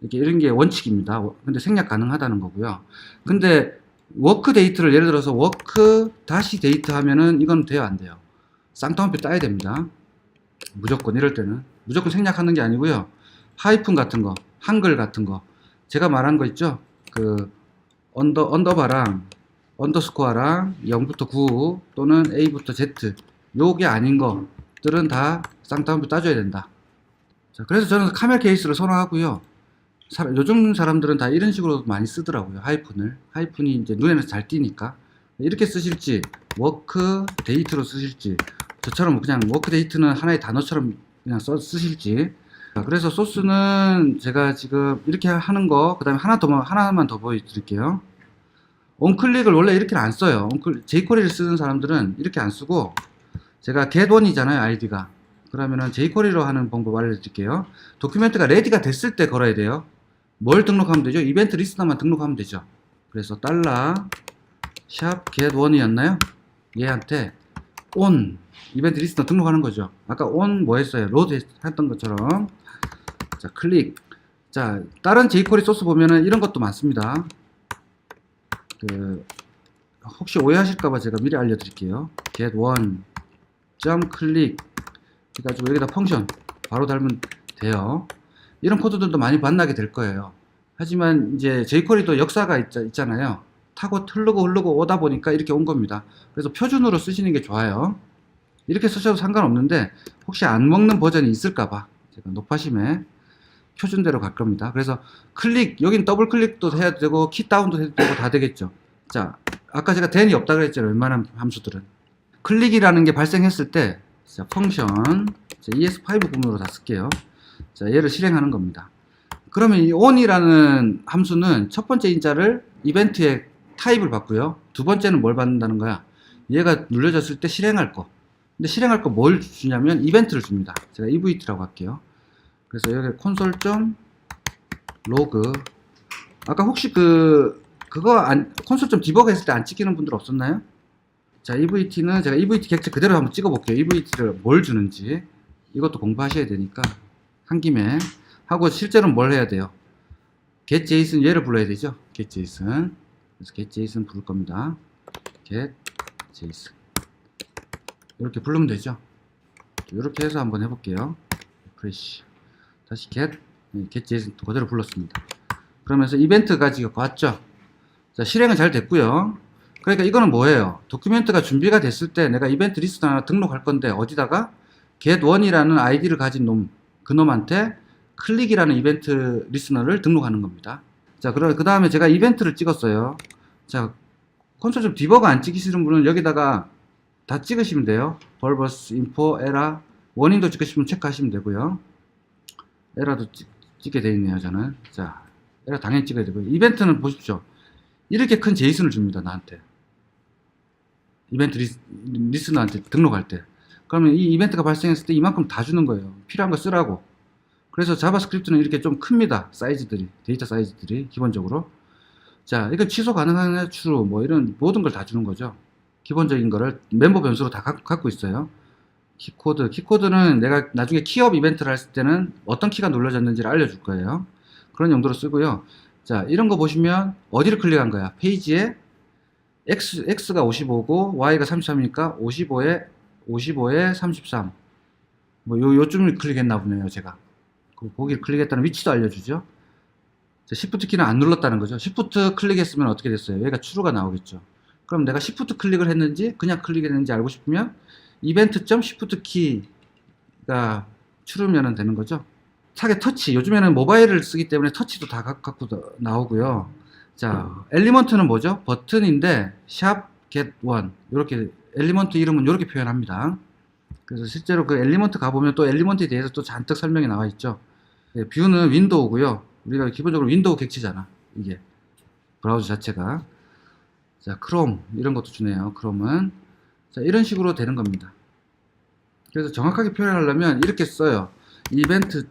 이렇게 이런 게 원칙입니다. 근데 생략 가능하다는 거고요. 근데 워크 데이트를 예를 들어서 워크 다시 데이트 하면은 이건 돼요, 안 돼요? 쌍따옴표 따야 됩니다. 무조건 이럴 때는 무조건 생략하는 게 아니고요. 하이픈 같은 거, 한글 같은 거, 제가 말한 거 있죠? 그 언더바랑 언더스코어랑 0부터 9 또는 A부터 Z 요게 아닌 것들은 다 쌍따옴표 따줘야 된다. 자, 그래서 저는 카멜 케이스를 선호하고요. 요즘 사람들은 다 이런 식으로 많이 쓰더라고요. 하이픈을. 하이픈이 이제 눈에는 잘 띄니까. 이렇게 쓰실지, 워크 데이트로 쓰실지, 저처럼 그냥 워크 데이트는 하나의 단어처럼 그냥 쓰실지. 자, 그래서 소스는 제가 지금 이렇게 하는 거, 그 다음에 하나만 더 보여드릴게요. onClick을 원래 이렇게는 안 써요. jQuery를 쓰는 사람들은 이렇게 안 쓰고, 제가 get1이잖아요, 아이디가. 그러면은 jQuery로 하는 방법 알려드릴게요. 도큐멘트가 레디가 됐을 때 걸어야 돼요. 뭘 등록하면 되죠? 이벤트 리스너만 등록하면 되죠. 그래서 샵 get1이었나요? 얘한테 on 이벤트 리스너 등록하는 거죠. 아까 on 뭐 했어요? 로드 했던 것처럼. 자, 클릭. 자, 다른 jQuery 소스 보면은 이런 것도 많습니다. 혹시 오해하실까봐 제가 미리 알려드릴게요. get1 click 해가지고 여기다 펑션 바로 달면 돼요. 이런 코드들도 많이 만나게 될 거예요. 하지만 이제 jQuery도 역사가 있잖아요. 타고 흐르고 오다 보니까 이렇게 온 겁니다. 그래서 표준으로 쓰시는 게 좋아요. 이렇게 쓰셔도 상관없는데 혹시 안 먹는 버전이 있을까봐 제가 높아심에 표준대로 갈 겁니다. 그래서 클릭, 여긴 더블 클릭도 해야 되고 키 다운도 해도 되고 다 되겠죠. 자, 아까 제가 then이 없다 그랬잖아요. 웬만한 함수들은. 클릭이라는 게 발생했을 때 자, 펑션 ES5 구문으로 다 쓸게요. 자, 얘를 실행하는 겁니다. 그러면 이 on이라는 함수는 첫 번째 인자를 이벤트의 타입을 받고요. 두 번째는 뭘 받는다는 거야? 얘가 눌려졌을 때 실행할 거. 근데 실행할 거 뭘 주냐면 이벤트를 줍니다. 제가 evt라고 할게요. 그래서 여기 콘솔.로그 아까 혹시 콘솔.디버그 했을 때 안 찍히는 분들 없었나요? 자, evt는 제가 evt 객체 그대로 한번 찍어 볼게요. evt를 뭘 주는지 이것도 공부하셔야 되니까 한 김에 하고 실제로는 뭘 해야 돼요? getJSON 얘를 불러야 되죠. getJSON. 그래서 getJSON 부를 겁니다. getJSON 이렇게 부르면 되죠. 이렇게 해서 한번 해볼게요. 프레시 다시 getJSON 그대로 불렀습니다. 그러면서 이벤트까지 왔죠. 자, 실행은 잘 됐고요. 그러니까 이거는 뭐예요? 도큐멘트가 준비가 됐을 때 내가 이벤트 리스트 하나 등록할 건데 어디다가 get1이라는 아이디를 가진 그놈한테 클릭이라는 이벤트 리스너를 등록하는 겁니다. 자, 그 다음에 제가 이벤트를 찍었어요. 자, 콘솔 좀 디버그 안 찍히시는 분은 여기다가 다 찍으시면 돼요. 벌버스, 인포, 에라, 원인도 찍으시면 체크하시면 되고요. 에라도 찍게 되어 있네요, 저는. 자, 에라 당연히 찍어야 되고요. 이벤트는 보십시오. 이렇게 큰 제이슨을 줍니다, 나한테. 이벤트 리스너한테 등록할 때. 그러면 이 이벤트가 발생했을 때 이만큼 다 주는 거예요. 필요한 거 쓰라고. 그래서 자바스크립트는 이렇게 좀 큽니다. 사이즈들이, 데이터 사이즈들이 기본적으로. 자, 이건 취소 가능한 true 뭐 이런 모든 걸 다 주는 거죠. 기본적인 거를 멤버 변수로 다 갖고 있어요. 키코드는 내가 나중에 키업 이벤트를 했을 때는 어떤 키가 눌러졌는지를 알려줄 거예요. 그런 용도로 쓰고요. 자, 이런 거 보시면 어디를 클릭한 거야? 페이지에 X가 55고 Y가 33이니까 55에 33. 뭐 요쯤을 클릭했나 보네요, 제가. 거기를 클릭했다는 위치도 알려주죠. 자, Shift 키는 안 눌렀다는 거죠. Shift 클릭했으면 어떻게 됐어요? 얘가 true가 나오겠죠. 그럼 내가 Shift 클릭을 했는지 그냥 클릭했는지 알고 싶으면 event.shift 키가 true면 되는 거죠. 타겟 터치. 요즘에는 모바일을 쓰기 때문에 터치도 다 갖고 나오고요. 자, 엘리먼트는 뭐죠? 버튼인데 샵 get one 이렇게 엘리먼트 이름은 이렇게 표현합니다. 그래서 실제로 그 엘리먼트 가보면 또 엘리먼트에 대해서 또 잔뜩 설명이 나와 있죠. 뷰는 윈도우고요. 우리가 기본적으로 윈도우 객체잖아. 이게 브라우저 자체가. 자, 크롬 이런 것도 주네요. 크롬은 자, 이런 식으로 되는 겁니다. 그래서 정확하게 표현하려면 이렇게 써요. 이벤트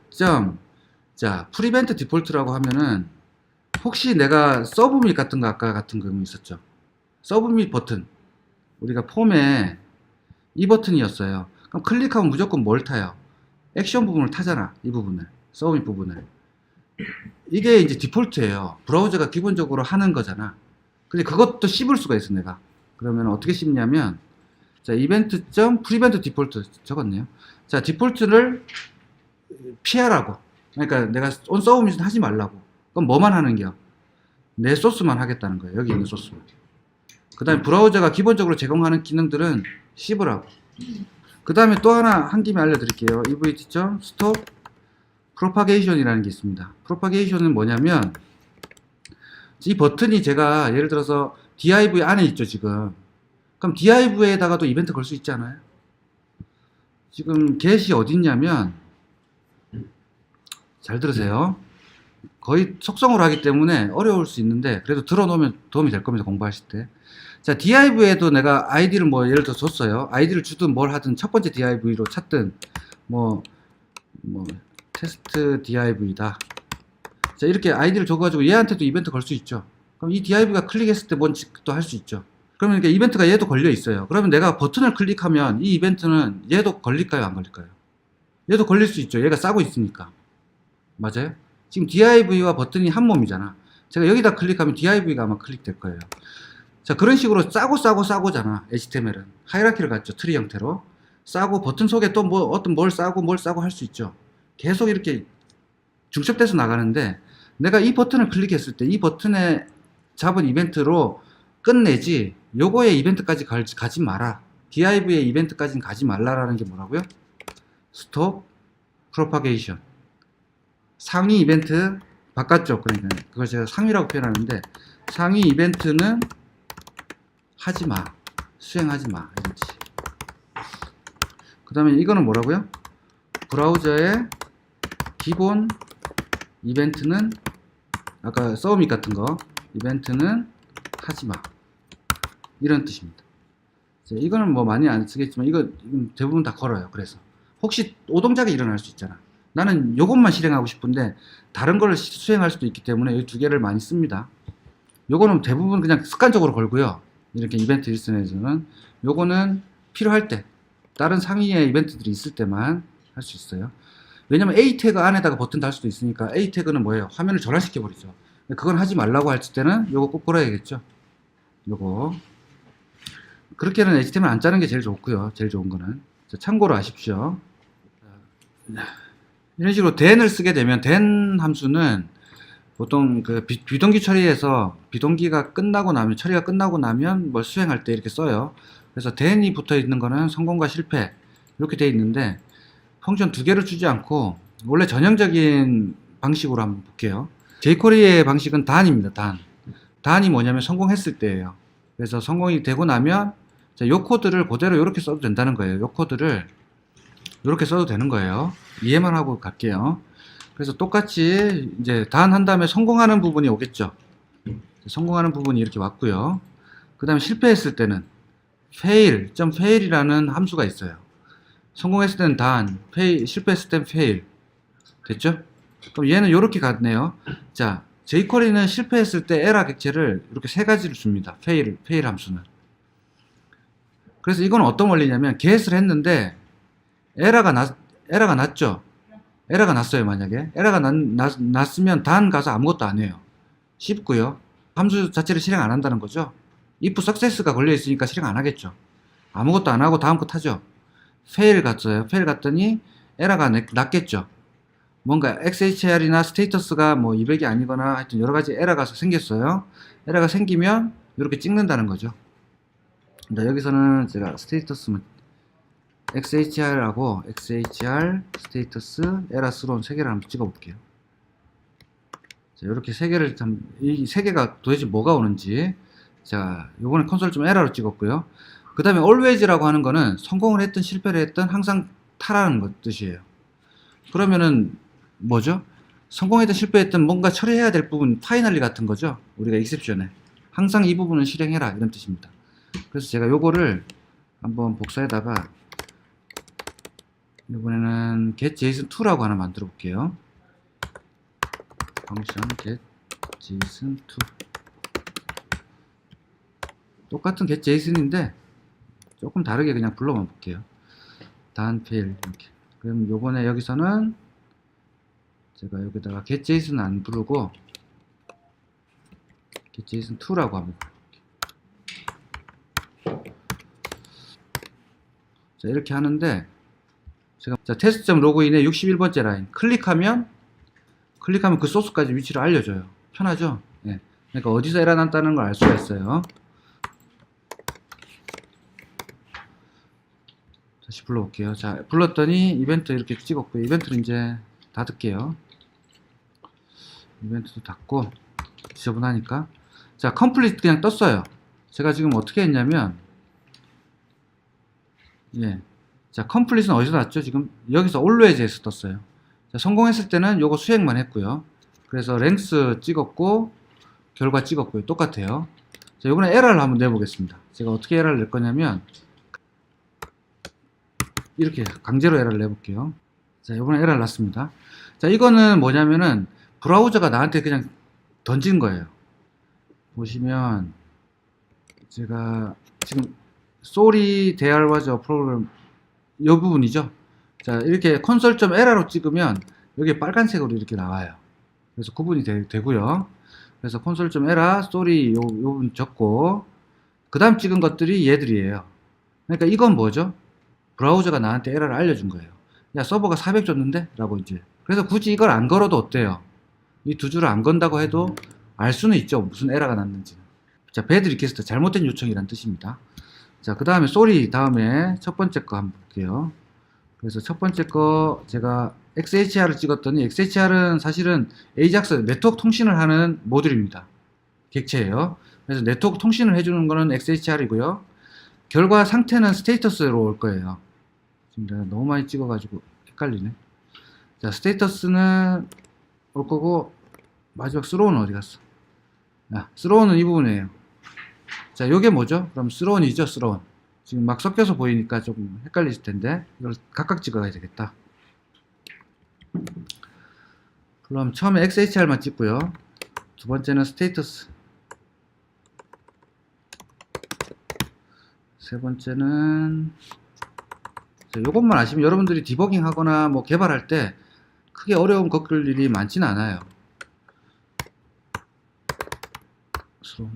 자, 프리벤트 디폴트라고 하면은 혹시 내가 서브밋 같은 거 아까 같은 거 있었죠. 서브밋 버튼 우리가 폼에 이 버튼이었어요. 그럼 클릭하면 무조건 뭘 타요? 액션 부분을 타잖아. 이 부분을 서브밋 부분을. 이게 이제 디폴트예요. 브라우저가 기본적으로 하는 거잖아. 근데 그것도 씹을 수가 있어 내가. 그러면 어떻게 씹냐면 자, 이벤트.프리벤트 디폴트 적었네요. 자, 디폴트를 피하라고. 그러니까 내가 온 서브밋은 하지 말라고. 그럼 뭐만 하는겨? 내 소스만 하겠다는 거예요. 여기 있는 소스만. 그 다음에 브라우저가 기본적으로 제공하는 기능들은 씹으라고. 그 다음에 또 하나 한 김에 알려드릴게요. evt.stop propagation이라는 게 있습니다. propagation은 뭐냐면 이 버튼이 제가 예를 들어서 div 안에 있죠 지금. 그럼 div에다가도 이벤트 걸 수 있지 않아요? 지금 get이 어디 있냐면 잘 들으세요. 거의 속성으로 하기 때문에 어려울 수 있는데 그래도 들어놓으면 도움이 될 겁니다. 공부하실 때. 자, div에도 내가 id를 뭐 예를 들어 줬어요. id를 주든 뭘 하든 첫 번째 div로 찾든 뭐 테스트 div다. 자, 이렇게 id를 줘가지고 얘한테도 이벤트 걸 수 있죠. 그럼 이 div가 클릭했을 때 뭔지도 할 수 있죠. 그러면 이게 이벤트가 얘도 걸려 있어요. 그러면 내가 버튼을 클릭하면 이 이벤트는 얘도 걸릴까요? 안 걸릴까요? 얘도 걸릴 수 있죠. 얘가 싸고 있으니까. 맞아요? 지금 div와 버튼이 한 몸이잖아. 제가 여기다 클릭하면 div가 아마 클릭될 거예요. 자, 그런 식으로 싸고잖아. HTML은. 하이라키를 갖죠. 트리 형태로. 싸고 버튼 속에 또 뭐 어떤 뭘 싸고 할 수 있죠. 계속 이렇게 중첩돼서 나가는데 내가 이 버튼을 클릭했을 때 이 버튼에 잡은 이벤트로 끝내지 요거의 이벤트까지 가지 마라. div의 이벤트까지는 가지 말라라는 게 뭐라고요? stop propagation. 상위 이벤트 바깥쪽, 그러니까 그걸 제가 상위라고 표현하는데 상위 이벤트는 하지 마. 수행하지 마. 이렇지. 그 다음에 이거는 뭐라고요? 브라우저의 기본 이벤트는 아까 서밋 같은 거 이벤트는 하지 마. 이런 뜻입니다. 이거는 뭐 많이 안 쓰겠지만 이건 대부분 다 걸어요. 그래서 혹시 오동작이 일어날 수 있잖아. 나는 요것만 실행하고 싶은데 다른 걸 수행할 수도 있기 때문에 이 두 개를 많이 씁니다. 요거는 대부분 그냥 습관적으로 걸고요. 이렇게 이벤트 리스너에서는 요거는 필요할 때 다른 상위의 이벤트들이 있을 때만 할 수 있어요. 왜냐면 A 태그 안에다가 버튼 달 수도 있으니까 A 태그는 뭐예요? 화면을 전환시켜 버리죠. 그건 하지 말라고 할 때는 요거 꼭 걸어야겠죠. 요거 그렇게는 HTML 안 짜는 게 제일 좋고요. 제일 좋은 거는 참고로 아십시오. 이런 식으로 then을 쓰게 되면 then 함수는 보통 그 비동기 처리에서 비동기가 끝나고 나면 처리가 끝나고 나면 뭘 수행할 때 이렇게 써요. 그래서 then이 붙어 있는 거는 성공과 실패 이렇게 돼 있는데 펑션 두 개를 주지 않고 원래 전형적인 방식으로 한번 볼게요. jQuery의 방식은 dan입니다. dan이 뭐냐면 성공했을 때예요. 그래서 성공이 되고 나면 자, 요 코드를 그대로 이렇게 써도 된다는 거예요. 요 코드를 이렇게 써도 되는 거예요. 이해만 하고 갈게요. 그래서 똑같이 이제 단 한 다음에 성공하는 부분이 오겠죠. 성공하는 부분이 이렇게 왔고요. 그 다음에 실패했을 때는 fail이라는 함수가 있어요. 성공했을 때는 단, 실패했을 때는 fail. 됐죠? 그럼 얘는 이렇게 갔네요. 자, jQuery는 실패했을 때 에러 객체를 이렇게 세 가지를 줍니다. fail 함수는. 그래서 이건 어떤 원리냐면 get을 했는데 에러가 났죠. 에러가 났어요. 만약에 에러가 났으면 단 가서 아무것도 안 해요. 쉽고요. 함수 자체를 실행 안 한다는 거죠. if success가 걸려 있으니까 실행 안 하겠죠. 아무것도 안 하고 다음 거 타죠. fail 갔어요. fail 갔더니 에러가 났겠죠. 뭔가 XHR이나 스테이터스가 뭐 200이 아니거나 하여튼 여러 가지 에러가 생겼어요. 에러가 생기면 이렇게 찍는다는 거죠. 자, 여기서는 제가 스테이터스 XHR하고 XHR 스테이터스 에러 스론 3개를 한번 찍어 볼게요. 자, 이렇게 3개를 이 3개가 도대체 뭐가 오는지. 자, 요번에 콘솔 좀 에러로 찍었고요. 그 다음에 always라고 하는 거는 성공을 했든 실패를 했든 항상 타라는 것 뜻이에요. 그러면은 뭐죠? 성공했든 실패했든 뭔가 처리해야 될 부분 파이널리 같은 거죠. 우리가 익셉션에 항상 이 부분은 실행해라 이런 뜻입니다. 그래서 제가 요거를 한번 복사에다가 이번에는 getJSON2라고 하나 만들어 볼게요. function getJSON2 똑같은 getJSON인데 조금 다르게 그냥 불러만 볼게요. 단 fail 이렇게. 그럼 요번에 여기서는 제가 여기다가 getJSON 안 부르고 getJSON2라고 합니다. 자, 이렇게 하는데 제가 자, test.log인의 61번째 라인 클릭하면 그 소스까지 위치를 알려줘요. 편하죠? 예. 그러니까 어디서 에러 났다는 걸 알 수가 있어요. 다시 불러볼게요. 자, 불렀더니 이벤트 이렇게 찍었고요. 이벤트를 이제 닫을게요. 이벤트도 닫고 지저분하니까. 자, 컴플리트 그냥 떴어요. 제가 지금 어떻게 했냐면 예. 자, 컴플리트는 어디서 났죠? 지금 여기서 always에서 떴어요. 자, 성공했을 때는 요거 수행만 했고요. 그래서 랭스 찍었고 결과 찍었고요. 똑같아요. 자, 이번에 에러를 한번 내보겠습니다. 제가 어떻게 에러를 낼 거냐면 이렇게 강제로 에러를 내볼게요. 자, 이번에 에러를 났습니다. 자, 이거는 뭐냐면은 브라우저가 나한테 그냥 던진 거예요. 보시면 제가 지금 sorry there was a problem 이 부분이죠. 자, 이렇게 console.error로 찍으면 여기 빨간색으로 이렇게 나와요. 그래서 구분이 되고요. 그래서 console.error sorry 요 부분 적고 그 다음 찍은 것들이 얘들이에요. 그러니까 이건 뭐죠? 브라우저가 나한테 에러를 알려준 거예요. 야, 서버가 400 줬는데? 라고 이제. 그래서 굳이 이걸 안 걸어도 어때요? 이 두 줄을 안 건다고 해도 알 수는 있죠. 무슨 에러가 났는지. 자, bad request 잘못된 요청이란 뜻입니다. 자, 그 다음에 sorry 다음에 첫 번째 거 한번 볼게요. 그래서 첫 번째 거 제가 XHR을 찍었더니 XHR은 사실은 AJAX 네트워크 통신을 하는 모듈입니다. 객체예요. 그래서 네트워크 통신을 해주는 거는 XHR이고요. 결과 상태는 스테이터스로 올 거예요. 지금 내가 너무 많이 찍어가지고 헷갈리네. 자, 스테이터스는 올 거고 마지막 스로우는 어디 갔어? 아, 스로우는 이 부분이에요. 자, 요게 뭐죠? 그럼 스로운이죠, 스로운. 지금 막 섞여서 보이니까 조금 헷갈리실 텐데 이걸 각각 찍어야 되겠다. 그럼 처음에 XHR만 찍고요. 두 번째는 스테이터스. 세 번째는 요것만 아시면 여러분들이 디버깅 하거나 뭐 개발할 때 크게 어려움 겪을 일이 많지는 않아요.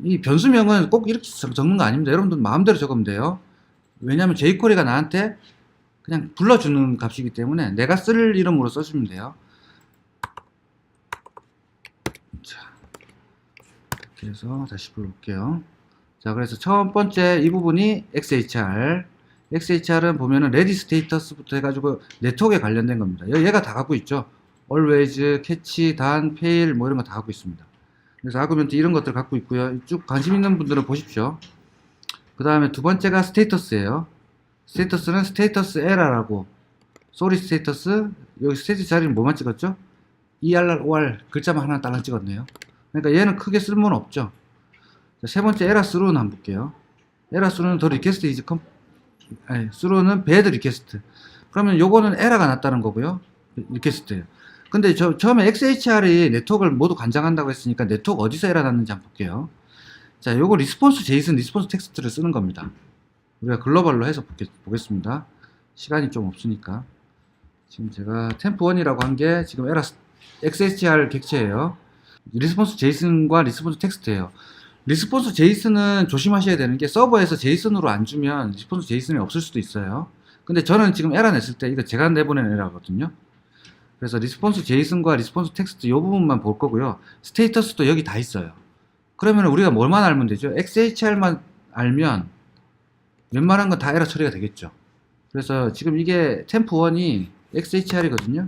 이 변수명은 꼭 이렇게 적는 거 아닙니다. 여러분들 마음대로 적으면 돼요. 왜냐하면 jQuery가 나한테 그냥 불러주는 값이기 때문에 내가 쓸 이름으로 써주면 돼요. 자, 이렇게 해서 다시 불러볼게요. 자, 그래서 첫 번째 이 부분이 XHR. XHR은 보면은 ready status부터 해가지고 네트워크에 관련된 겁니다. 얘가 다 갖고 있죠. always, catch, done, fail 뭐 이런 거 다 갖고 있습니다. 그래서 아구멘트 이런 것들 갖고 있고요. 쭉 관심 있는 분들은 보십시오. 그 다음에 두 번째가 스테이터스예요. 스테이터스는 스테이터스 에러라고, 소리 스테이터스, 여기 스테이터스 자리는 뭐만 찍었죠? ER, OR 글자만 하나 딸랑 찍었네요. 그러니까 얘는 크게 쓸모는 없죠. 자, 세 번째 에러 스루는 한번 볼게요. 에러 스루는 더 리퀘스트 이즈 컴, 아니, 스루는 배드 리퀘스트. 그러면 요거는 에러가 났다는 거고요. 리퀘스트예요. 근데 처음에 XHR이 네트워크를 모두 관장한다고 했으니까 네트워크 어디서 에러 났는지 한번 볼게요. 자, 요거 리스폰스 제이슨, 리스폰스 텍스트를 쓰는 겁니다. 우리가 글로벌로 해서 보겠습니다. 시간이 좀 없으니까. 지금 제가 템프1이라고 한 게 지금 에러 XHR 객체예요. 리스폰스 제이슨과 리스폰스 텍스트예요. 리스폰스 제이슨은 조심하셔야 되는 게 서버에서 제이슨으로 안 주면 리스폰스 제이슨이 없을 수도 있어요. 근데 저는 지금 에러 냈을 때 이거 제가 내보낸 에러거든요. 그래서 리스폰스 제이슨과 리스폰스 텍스트 이 부분만 볼 거고요. 스테이터스도 여기 다 있어요. 그러면 우리가 뭘만 알면 되죠? XHR만 알면 웬만한 건 다 에러 처리가 되겠죠. 그래서 지금 이게 템프1이 XHR이거든요.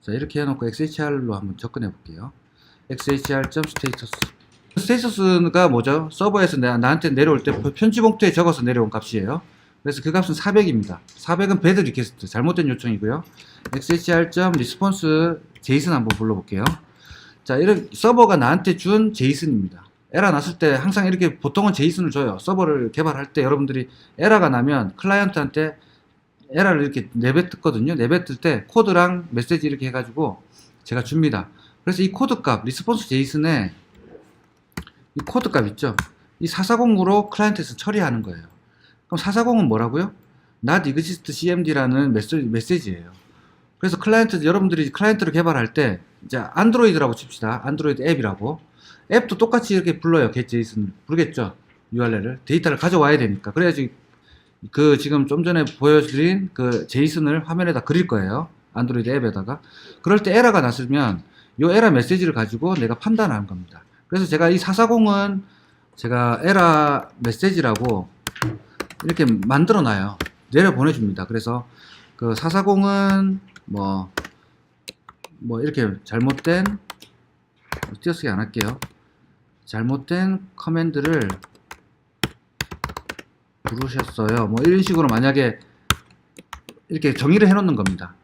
자, 이렇게 해놓고 XHR로 한번 접근해 볼게요. XHR.status. 스테이터스가 뭐죠? 서버에서 나한테 내려올 때 편지 봉투에 적어서 내려온 값이에요. 그래서 그 값은 400입니다. 400은 배드 리퀘스트, 잘못된 요청이고요. XHR.response JSON 한번 불러볼게요. 자, 이런 서버가 나한테 준 JSON입니다. 에러 났을 때 항상 이렇게 보통은 JSON을 줘요. 서버를 개발할 때 여러분들이 에러가 나면 클라이언트한테 에러를 이렇게 내뱉거든요. 내뱉을 때 코드랑 메시지 이렇게 해가지고 제가 줍니다. 그래서 이 코드 값, 리스폰스 제이슨에 이 코드 값 있죠? 이 440으로 클라이언트에서 처리하는 거예요. 그럼 440은 뭐라고요? not exist cmd라는 메시지예요. 그래서 여러분들이 클라이언트를 개발할 때 이제 안드로이드라고 칩시다. 안드로이드 앱이라고. 앱도 똑같이 이렇게 불러요. get JSON 부르겠죠? URL을. 데이터를 가져와야 되니까. 그래야지 그 지금 좀 전에 보여드린 그 JSON을 화면에다 그릴 거예요. 안드로이드 앱에다가. 그럴 때 에러가 났으면 이 에러 메시지를 가지고 내가 판단하는 겁니다. 그래서 제가 이 440은 제가 에러 메시지라고 이렇게 만들어 놔요. 내려 보내줍니다. 그래서 그 440은 뭐 이렇게 잘못된, 띄어쓰기 안 할게요. 잘못된 커맨드를 부르셨어요. 뭐 이런 식으로 만약에 이렇게 정의를 해 놓는 겁니다.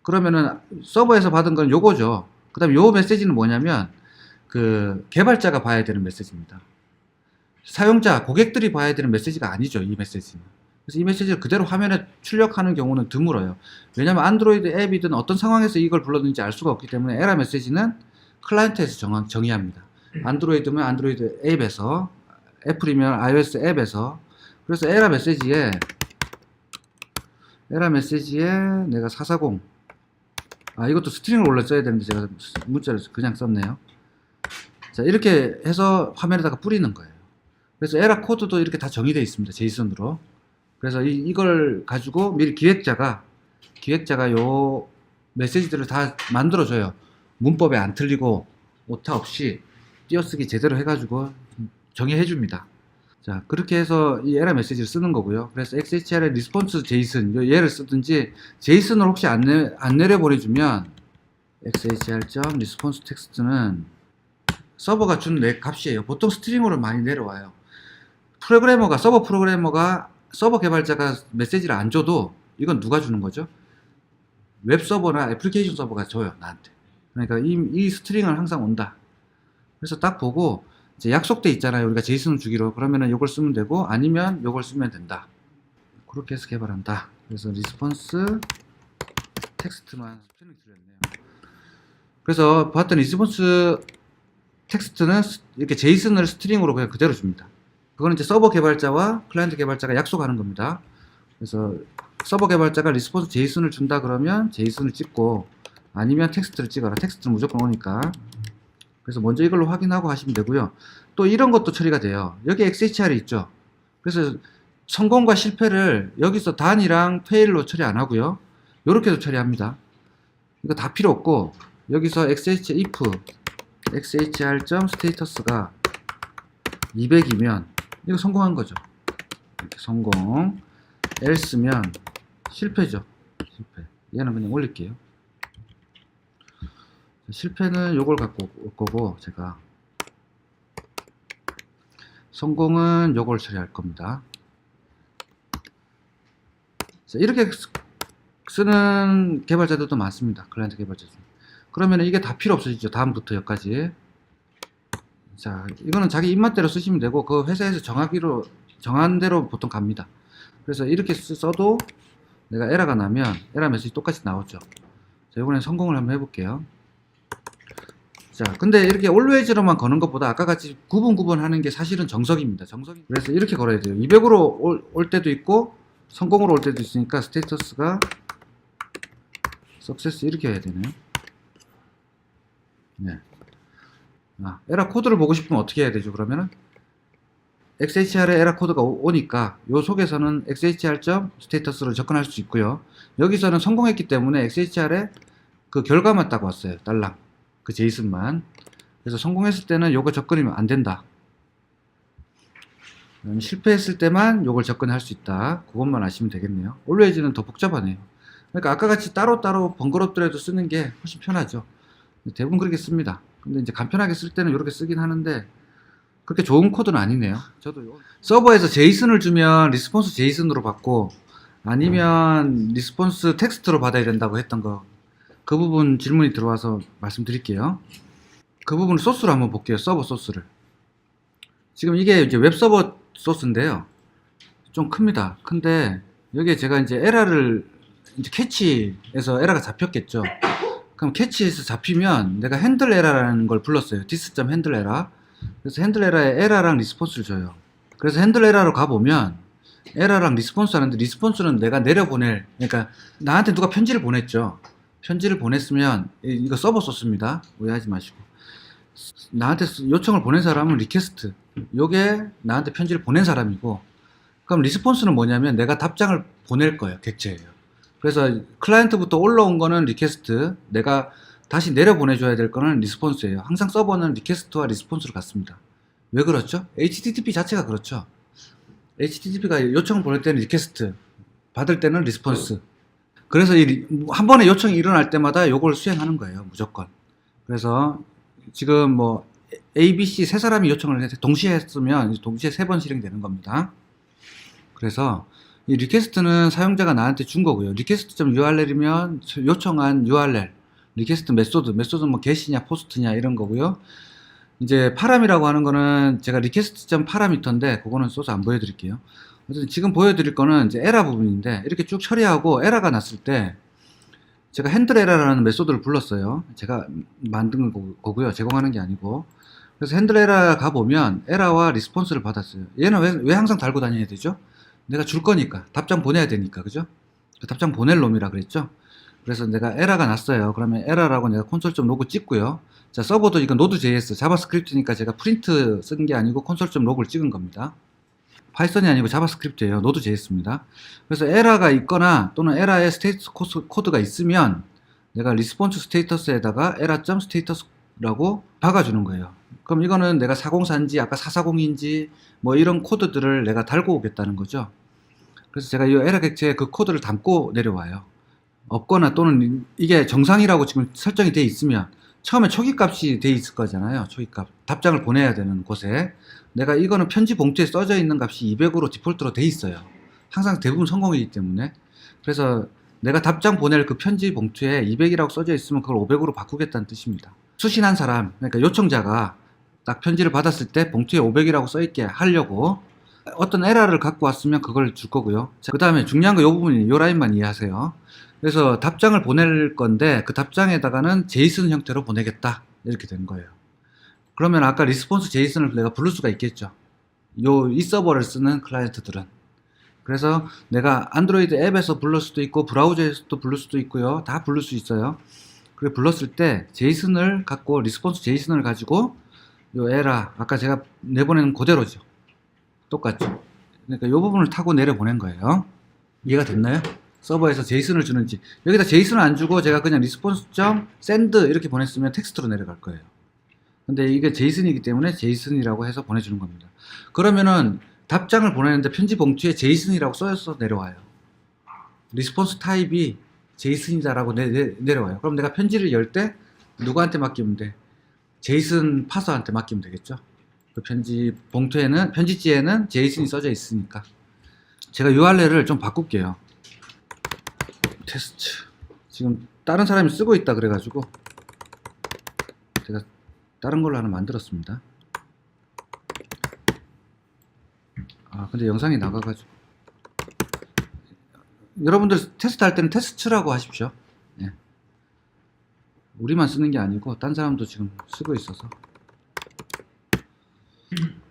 그러면은 서버에서 받은 건 요거죠. 그 다음에 요 메시지는 뭐냐면 그 개발자가 봐야 되는 메시지입니다. 사용자, 고객들이 봐야 되는 메시지가 아니죠. 이 메시지는. 그래서 이 메시지를 그대로 화면에 출력하는 경우는 드물어요. 왜냐면 안드로이드 앱이든 어떤 상황에서 이걸 불렀는지 알 수가 없기 때문에 에러 메시지는 클라이언트에서 정의합니다. 안드로이드면 안드로이드 앱에서, 애플이면 iOS 앱에서. 그래서 에러 메시지에 내가 440, 이것도 스트링을 원래 써야 되는데 제가 문자를 그냥 썼네요. 자, 이렇게 해서 화면에다가 뿌리는 거예요. 그래서 에러 코드도 이렇게 다 정의되어 있습니다. 제이슨으로. 그래서 이걸 가지고 미리 기획자가 요 메시지들을 다 만들어줘요. 문법에 안 틀리고 오타 없이 띄어쓰기 제대로 해가지고 정의해줍니다. 자, 그렇게 해서 이 에러 메시지를 쓰는 거고요. 그래서 XHR의 리스폰스 제이슨, 얘를 쓰든지, 제이슨을 혹시 안 내려보내주면, XHR.response 텍스트는 서버가 준 값이에요. 보통 스트링으로 많이 내려와요. 서버 프로그래머가, 서버 개발자가 메시지를 안 줘도, 이건 누가 주는 거죠? 웹 서버나 애플리케이션 서버가 줘요, 나한테. 그러니까 이 스트링은 항상 온다. 그래서 딱 보고, 이제 약속돼 있잖아요. 우리가 제이슨을 주기로. 그러면은 이걸 쓰면 되고, 아니면 이걸 쓰면 된다. 그렇게 해서 개발한다. 그래서 리스폰스 텍스트만 스펠링 틀렸네요. 그래서 봤더니 리스폰스 텍스트는 이렇게 제이슨을 스트링으로 그냥 그대로 줍니다. 그거는 이제 서버 개발자와 클라이언트 개발자가 약속하는 겁니다. 그래서 서버 개발자가 리스폰스 제이슨을 준다 그러면 제이슨을 찍고, 아니면 텍스트를 찍어라. 텍스트는 무조건 오니까. 그래서 먼저 이걸로 확인하고 하시면 되고요. 또 이런 것도 처리가 돼요. 여기 XHR이 있죠. 그래서 성공과 실패를 여기서 단이랑 페일로 처리 안 하고요. 요렇게도 처리합니다. 이거 다 필요 없고, 여기서 if XHR.status가 200이면 이거 성공한 거죠. 이렇게 성공. else면 실패죠. 실패. 얘는 그냥 올릴게요. 실패는 요걸 갖고 올 거고, 제가 성공은 요걸 처리할 겁니다. 자, 이렇게 쓰는 개발자들도 많습니다. 클라이언트 개발자 중. 그러면 이게 다 필요 없어지죠. 다음부터 여기까지. 자, 이거는 자기 입맛대로 쓰시면 되고, 그 회사에서 정한 대로 보통 갑니다. 그래서 이렇게 써도 내가 에러가 나면 에러 메시지 똑같이 나오죠. 자, 이번엔 성공을 한번 해볼게요. 자, 근데 이렇게 always로만 거는 것보다 아까 같이 구분하는 게 사실은 정석입니다. 그래서 이렇게 걸어야 돼요. 200으로 올 때도 있고 성공으로 올 때도 있으니까 스테이터스가 석세스 이렇게 해야 되네요. 네. 에러 코드를 보고 싶으면 어떻게 해야 되죠? 그러면은 XHR에 에러 코드가 오니까 요 속에서는 XHR.스테이터스로 접근할 수 있고요. 여기서는 성공했기 때문에 XHR에 그 결과만 딱 왔어요. 딸랑. 그 제이슨만. 그래서 성공했을 때는 요거 접근이면 안 된다. 실패했을 때만 요걸 접근할 수 있다. 그것만 아시면 되겠네요. always는 더 복잡하네요. 그러니까 아까 같이 따로따로 번거롭더라도 쓰는 게 훨씬 편하죠. 대부분 그렇게 씁니다. 근데 이제 간편하게 쓸 때는 이렇게 쓰긴 하는데 그렇게 좋은 코드는 아니네요. 저도 서버에서 제이슨을 주면 리스폰스 제이슨으로 받고 아니면 리스폰스 텍스트로 받아야 된다고 했던 거, 그 부분 질문이 들어와서 말씀드릴게요. 그 부분 소스로 한번 볼게요. 서버 소스를. 지금 이게 이제 웹서버 소스인데요. 좀 큽니다. 근데 여기에 제가 이제 에러를 이제 캐치에서 에러가 잡혔겠죠. 그럼 캐치에서 잡히면 내가 핸들 에러라는 걸 불렀어요. this.handle error. 그래서 핸들 에러에 에러랑 리스폰스를 줘요. 그래서 핸들 에러로 가보면 에러랑 리스폰스 하는데, 리스폰스는 내가 내려보낼, 그러니까 나한테 누가 편지를 보냈죠. 편지를 보냈으면 이거 서버 소스입니다. 오해하지 마시고. 나한테 요청을 보낸 사람은 리퀘스트, 요게 나한테 편지를 보낸 사람이고, 그럼 리스폰스는 뭐냐면 내가 답장을 보낼 거예요. 객체예요. 그래서 클라이언트부터 올라온 거는 리퀘스트, 내가 다시 내려 보내줘야 될 거는 리스폰스예요. 항상 서버는 리퀘스트와 리스폰스로 같습니다. 왜 그렇죠? HTTP 자체가 그렇죠. HTTP가 요청을 보낼 때는 리퀘스트, 받을 때는 리스폰스. 그래서 한 번에 요청이 일어날 때마다 요걸 수행하는 거예요. 무조건. 그래서 지금 뭐 A, B, C 세 사람이 요청을 동시에 했으면 동시에 3번 실행되는 겁니다. 그래서 이 리퀘스트는 사용자가 나한테 준 거고요. request.url이면 요청한 URL, 리퀘스트 메소드는 뭐 get이냐 post냐 이런 거고요. 이제 파람이라고 하는 거는 제가 request.parameter인데 그거는 소스 안 보여드릴게요. 어쨌든 지금 보여드릴 거는 이제 에러 부분인데, 이렇게 쭉 처리하고 에러가 났을 때 제가 핸들 에러라는 메소드를 불렀어요. 제가 만든 거고요. 제공하는 게 아니고. 그래서 핸들 에러 가보면 에러와 리스폰스를 받았어요. 얘는 왜 항상 달고 다녀야 되죠? 내가 줄 거니까. 답장 보내야 되니까. 그죠? 답장 보낼 놈이라 그랬죠? 그래서 내가 에러가 났어요. 그러면 에러라고 내가 콘솔.로그 찍고요. 자, 서버도 이거 Node.js, 자바스크립트니까 제가 프린트 쓴 게 아니고 콘솔.로그를 찍은 겁니다. 파이썬이 아니고 자바스크립트예요. Node.js입니다. 그래서 에러가 있거나 또는 에러에 스테이터스 코드가 있으면 내가 리스폰스 스테이터스에다가 에러.스테이터스라고 박아주는 거예요. 그럼 이거는 내가 404인지 아까 440인지 뭐 이런 코드들을 내가 달고 오겠다는 거죠. 그래서 제가 이 에러 객체에 그 코드를 담고 내려와요. 없거나 또는 이게 정상이라고 지금 설정이 되어 있으면 처음에 초기값이 되어 있을 거잖아요. 초기값. 답장을 보내야 되는 곳에. 내가 이거는 편지 봉투에 써져 있는 값이 200으로 디폴트로 돼 있어요. 항상 대부분 성공이기 때문에. 그래서 내가 답장 보낼 그 편지 봉투에 200이라고 써져 있으면 그걸 500으로 바꾸겠다는 뜻입니다. 수신한 사람, 그러니까 요청자가 딱 편지를 받았을 때 봉투에 500이라고 써있게 하려고 어떤 에러를 갖고 왔으면 그걸 줄 거고요. 그 다음에 중요한 거 이 부분이, 이 라인만 이해하세요. 그래서 답장을 보낼 건데 그 답장에다가는 제이슨 형태로 보내겠다. 이렇게 되는 거예요. 그러면 아까 리스폰스 제이슨을 내가 부를 수가 있겠죠. 이 서버를 쓰는 클라이언트들은. 그래서 내가 안드로이드 앱에서 부를 수도 있고 브라우저에서도 부를 수도 있고요. 다 부를 수 있어요. 그래 불렀을 때 제이슨을 갖고, 리스폰스 제이슨을 가지고 요 에러, 아까 제가 내보내는 그대로죠. 똑같죠. 그러니까 이 부분을 타고 내려보낸 거예요. 이해가 됐나요? 서버에서 제이슨을 주는지. 여기다 제이슨을 안 주고 제가 그냥 response.send 이렇게 보냈으면 텍스트로 내려갈 거예요. 근데 이게 제이슨이기 때문에 제이슨이라고 해서 보내주는 겁니다. 그러면은 답장을 보내는데 편지 봉투에 제이슨이라고 써서 내려와요. 리스폰스 타입이 제이슨이다라고 내려와요. 그럼 내가 편지를 열 때 누구한테 맡기면 돼? 제이슨 파서한테 맡기면 되겠죠. 그 편지 봉투에는, 편지지에는 제이슨이 써져 있으니까. 제가 URL을 좀 바꿀게요. 테스트. 지금 다른 사람이 쓰고 있다 그래가지고 제가 다른 걸로 하나 만들었습니다. 아, 근데 영상이 나가가지고. 여러분들 테스트 할 때는 테스트라고 하십시오. 예. 우리만 쓰는 게 아니고 딴 사람도 지금 쓰고 있어서.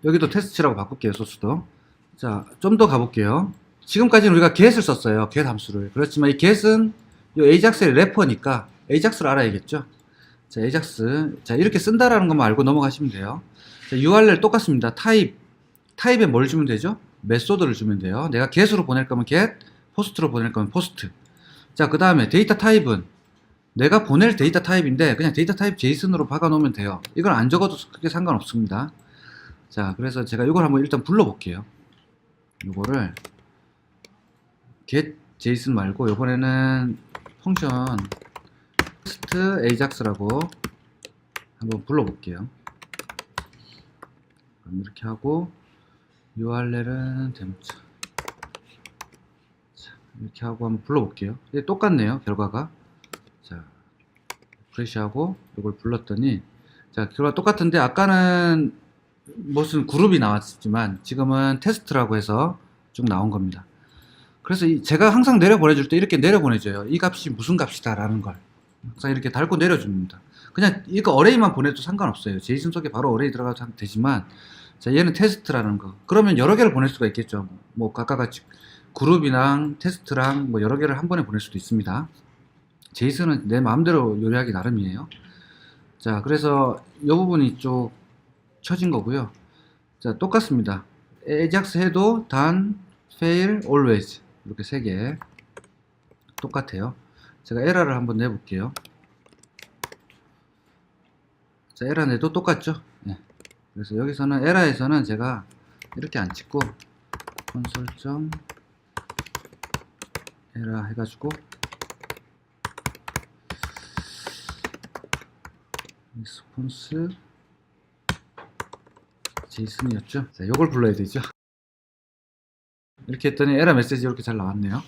여기도 테스트라고 바꿀게요. 소스도. 자, 좀 더 가볼게요. 지금까지는 우리가 get을 썼어요. get 함수를. 그렇지만 이 get은 이 ajax의 래퍼니까 ajax를 알아야겠죠. 자, ajax. 자, 이렇게 쓴다라는 것만 알고 넘어가시면 돼요. 자, url 똑같습니다. 타입에 뭘 주면 되죠? 메소드를 주면 돼요. 내가 get으로 보낼 거면 get, post로 보낼 거면 post. 자, 그 다음에 데이터 타입은 내가 보낼 데이터 타입인데 그냥 데이터 타입 JSON으로 박아 놓으면 돼요. 이걸 안 적어도 크게 상관없습니다. 자, 그래서 제가 이걸 한번 일단 불러 볼게요. 이거를 get JSON 말고 이번에는 펑션 test ajax라고 한번 불러 볼게요. 이렇게 하고 url은 데모차. 자, 이렇게 하고 한번 불러 볼게요. 똑같네요, 결과가. 자, 프레시하고 이걸 불렀더니, 자, 결과 똑같은데 아까는 무슨 그룹이 나왔지만 지금은 테스트라고 해서 쭉 나온 겁니다. 그래서 제가 항상 내려 보내줄 때 이렇게 내려 보내줘요. 이 값이 무슨 값이다 라는 걸 항상 이렇게 달고 내려줍니다. 그냥 이거 어레이만 보내도 상관없어요. 제이슨 속에 바로 어레이 들어가도 되지만, 자, 얘는 테스트라는 거. 그러면 여러 개를 보낼 수가 있겠죠. 뭐 각각 그룹이랑 테스트랑 뭐 여러 개를 한 번에 보낼 수도 있습니다. 제이슨은 내 마음대로 요리하기 나름이에요. 자, 그래서 이 부분이 쭉 쳐진 거고요. 자, 똑같습니다. ajax 해도 단, fail, always 이렇게 세 개 똑같아요. 제가 에러를 한번 내볼게요. 자, 에러 내도 똑같죠? 네. 그래서 여기서는 에러에서는 제가 이렇게 안 찍고 콘솔.에러 해가지고 리스폰스 제이슨이었죠. 자, 요걸 불러야 되죠. 이렇게 했더니 에러 메시지 이렇게 잘 나왔네요.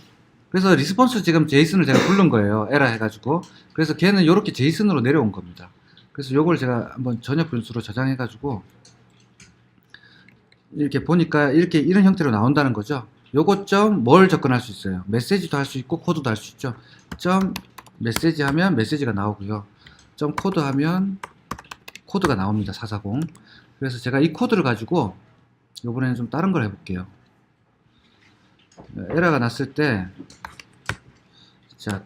그래서 리스폰스 지금 제이슨을 제가 부른 거예요. 에러 해가지고. 그래서 걔는 이렇게 제이슨으로 내려온 겁니다. 그래서 요걸 제가 한번 전역 변수로 저장해가지고 이렇게 보니까 이렇게 이런 형태로 나온다는 거죠. 요거 점 뭘 접근할 수 있어요. 메시지도 할 수 있고 코드도 할 수 있죠. 점 메시지 하면 메시지가 나오고요. 점 코드 하면 코드가 나옵니다. 440. 그래서 제가 이 코드를 가지고 이번에는 좀 다른 걸 해볼게요. 에러가 났을 때, 자,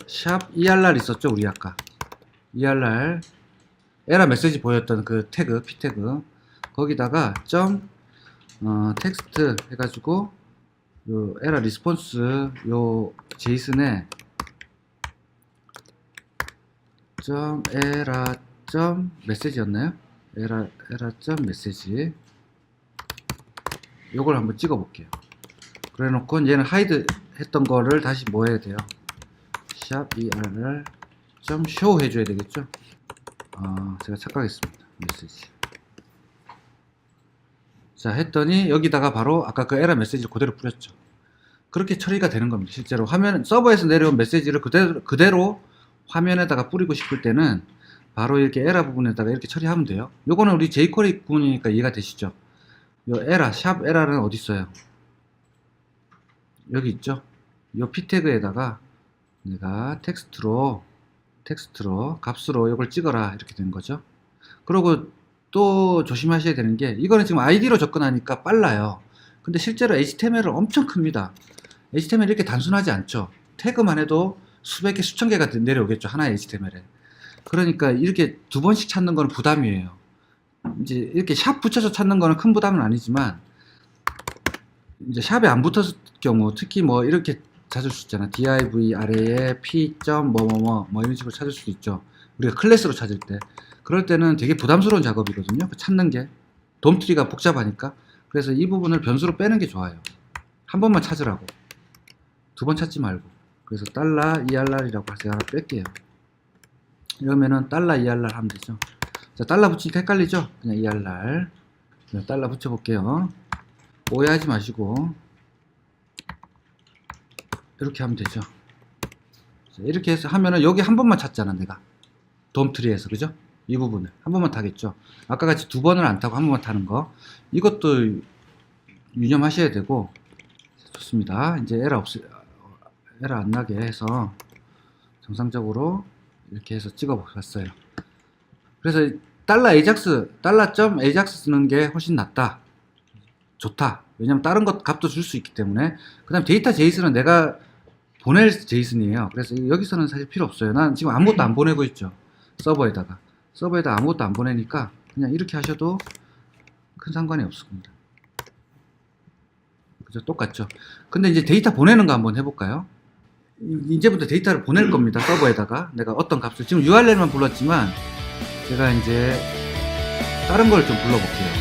샵 ERR 있었죠, 우리 아까. ERR, 에러 메시지 보였던 그 태그, p 태그, 거기다가 텍스트 해가지고 요 에러 리스폰스 요 제이슨에 에러 메시지였나요? 에러 메시지 요걸 한번 찍어 볼게요. 그래 놓고 얘는 하이드 했던 거를 다시 뭐 해야 돼요? 샵 ERR show 해줘야 되겠죠? 제가 착각했습니다. 메시지. 자, 했더니 여기다가 바로 아까 그 에러 메시지를 그대로 뿌렸죠. 그렇게 처리가 되는 겁니다. 실제로 화면, 서버에서 내려온 메시지를 그대로 화면에다가 뿌리고 싶을 때는 바로 이렇게 에러 부분에다가 이렇게 처리하면 돼요. 요거는 우리 jQuery 부분이니까 이해가 되시죠? 요 에러, 샵 에러는 어디 있어요? 여기 있죠? 요 p 태그에다가 내가 텍스트로 값으로 이걸 찍어라 이렇게 되는 거죠. 그리고 또 조심하셔야 되는 게, 이거는 지금 id로 접근하니까 빨라요. 근데 실제로 HTML은 엄청 큽니다. HTML 이렇게 단순하지 않죠. 태그만 해도 수백 개, 수천 개가 내려오겠죠, 하나의 HTML에. 그러니까 이렇게 두 번씩 찾는 거는 부담이에요. 이제 이렇게 샵 붙여서 찾는 거는 큰 부담은 아니지만, 이제 샵에 안 붙었을 경우, 특히 뭐 이렇게 찾을 수 있잖아. div 아래에 p. 뭐 이런 식으로 찾을 수도 있죠. 우리가 클래스로 찾을 때. 그럴 때는 되게 부담스러운 작업이거든요. 찾는 게. 돔트리가 복잡하니까. 그래서 이 부분을 변수로 빼는 게 좋아요. 한 번만 찾으라고. 두 번 찾지 말고. 그래서 $ERR이라고 해서 하나 뺄게요. 이러면은 $ERR 하면 되죠. 자, 달러 붙이니까 헷갈리죠? 그냥 ERR. 달러 붙여볼게요. 오해하지 마시고. 이렇게 하면 되죠. 자, 이렇게 해서 하면은 여기 한 번만 찾잖아, 내가. 돔트리에서, 그죠? 이 부분을. 한 번만 타겠죠. 아까 같이 두 번을 안 타고 한 번만 타는 거. 이것도 유념하셔야 되고. 좋습니다. 이제 에러 안 나게 해서 정상적으로 이렇게 해서 찍어 봤어요. 그래서 달러 점 AJAX 쓰는 게 훨씬 낫다. 좋다. 왜냐면 다른 것 값도 줄 수 있기 때문에. 그 다음 데이터 제이슨은 내가 보낼 제이슨이에요. 그래서 여기서는 사실 필요 없어요. 난 지금 아무것도 안 보내고 있죠. 서버에다가 아무것도 안 보내니까 그냥 이렇게 하셔도 큰 상관이 없습니다. 그죠? 똑같죠. 근데 이제 데이터 보내는 거 한번 해볼까요? 이제부터 데이터를 보낼 겁니다. 서버에다가 내가 어떤 값을 지금 URL만 불렀지만 제가 이제 다른 걸 좀 불러볼게요.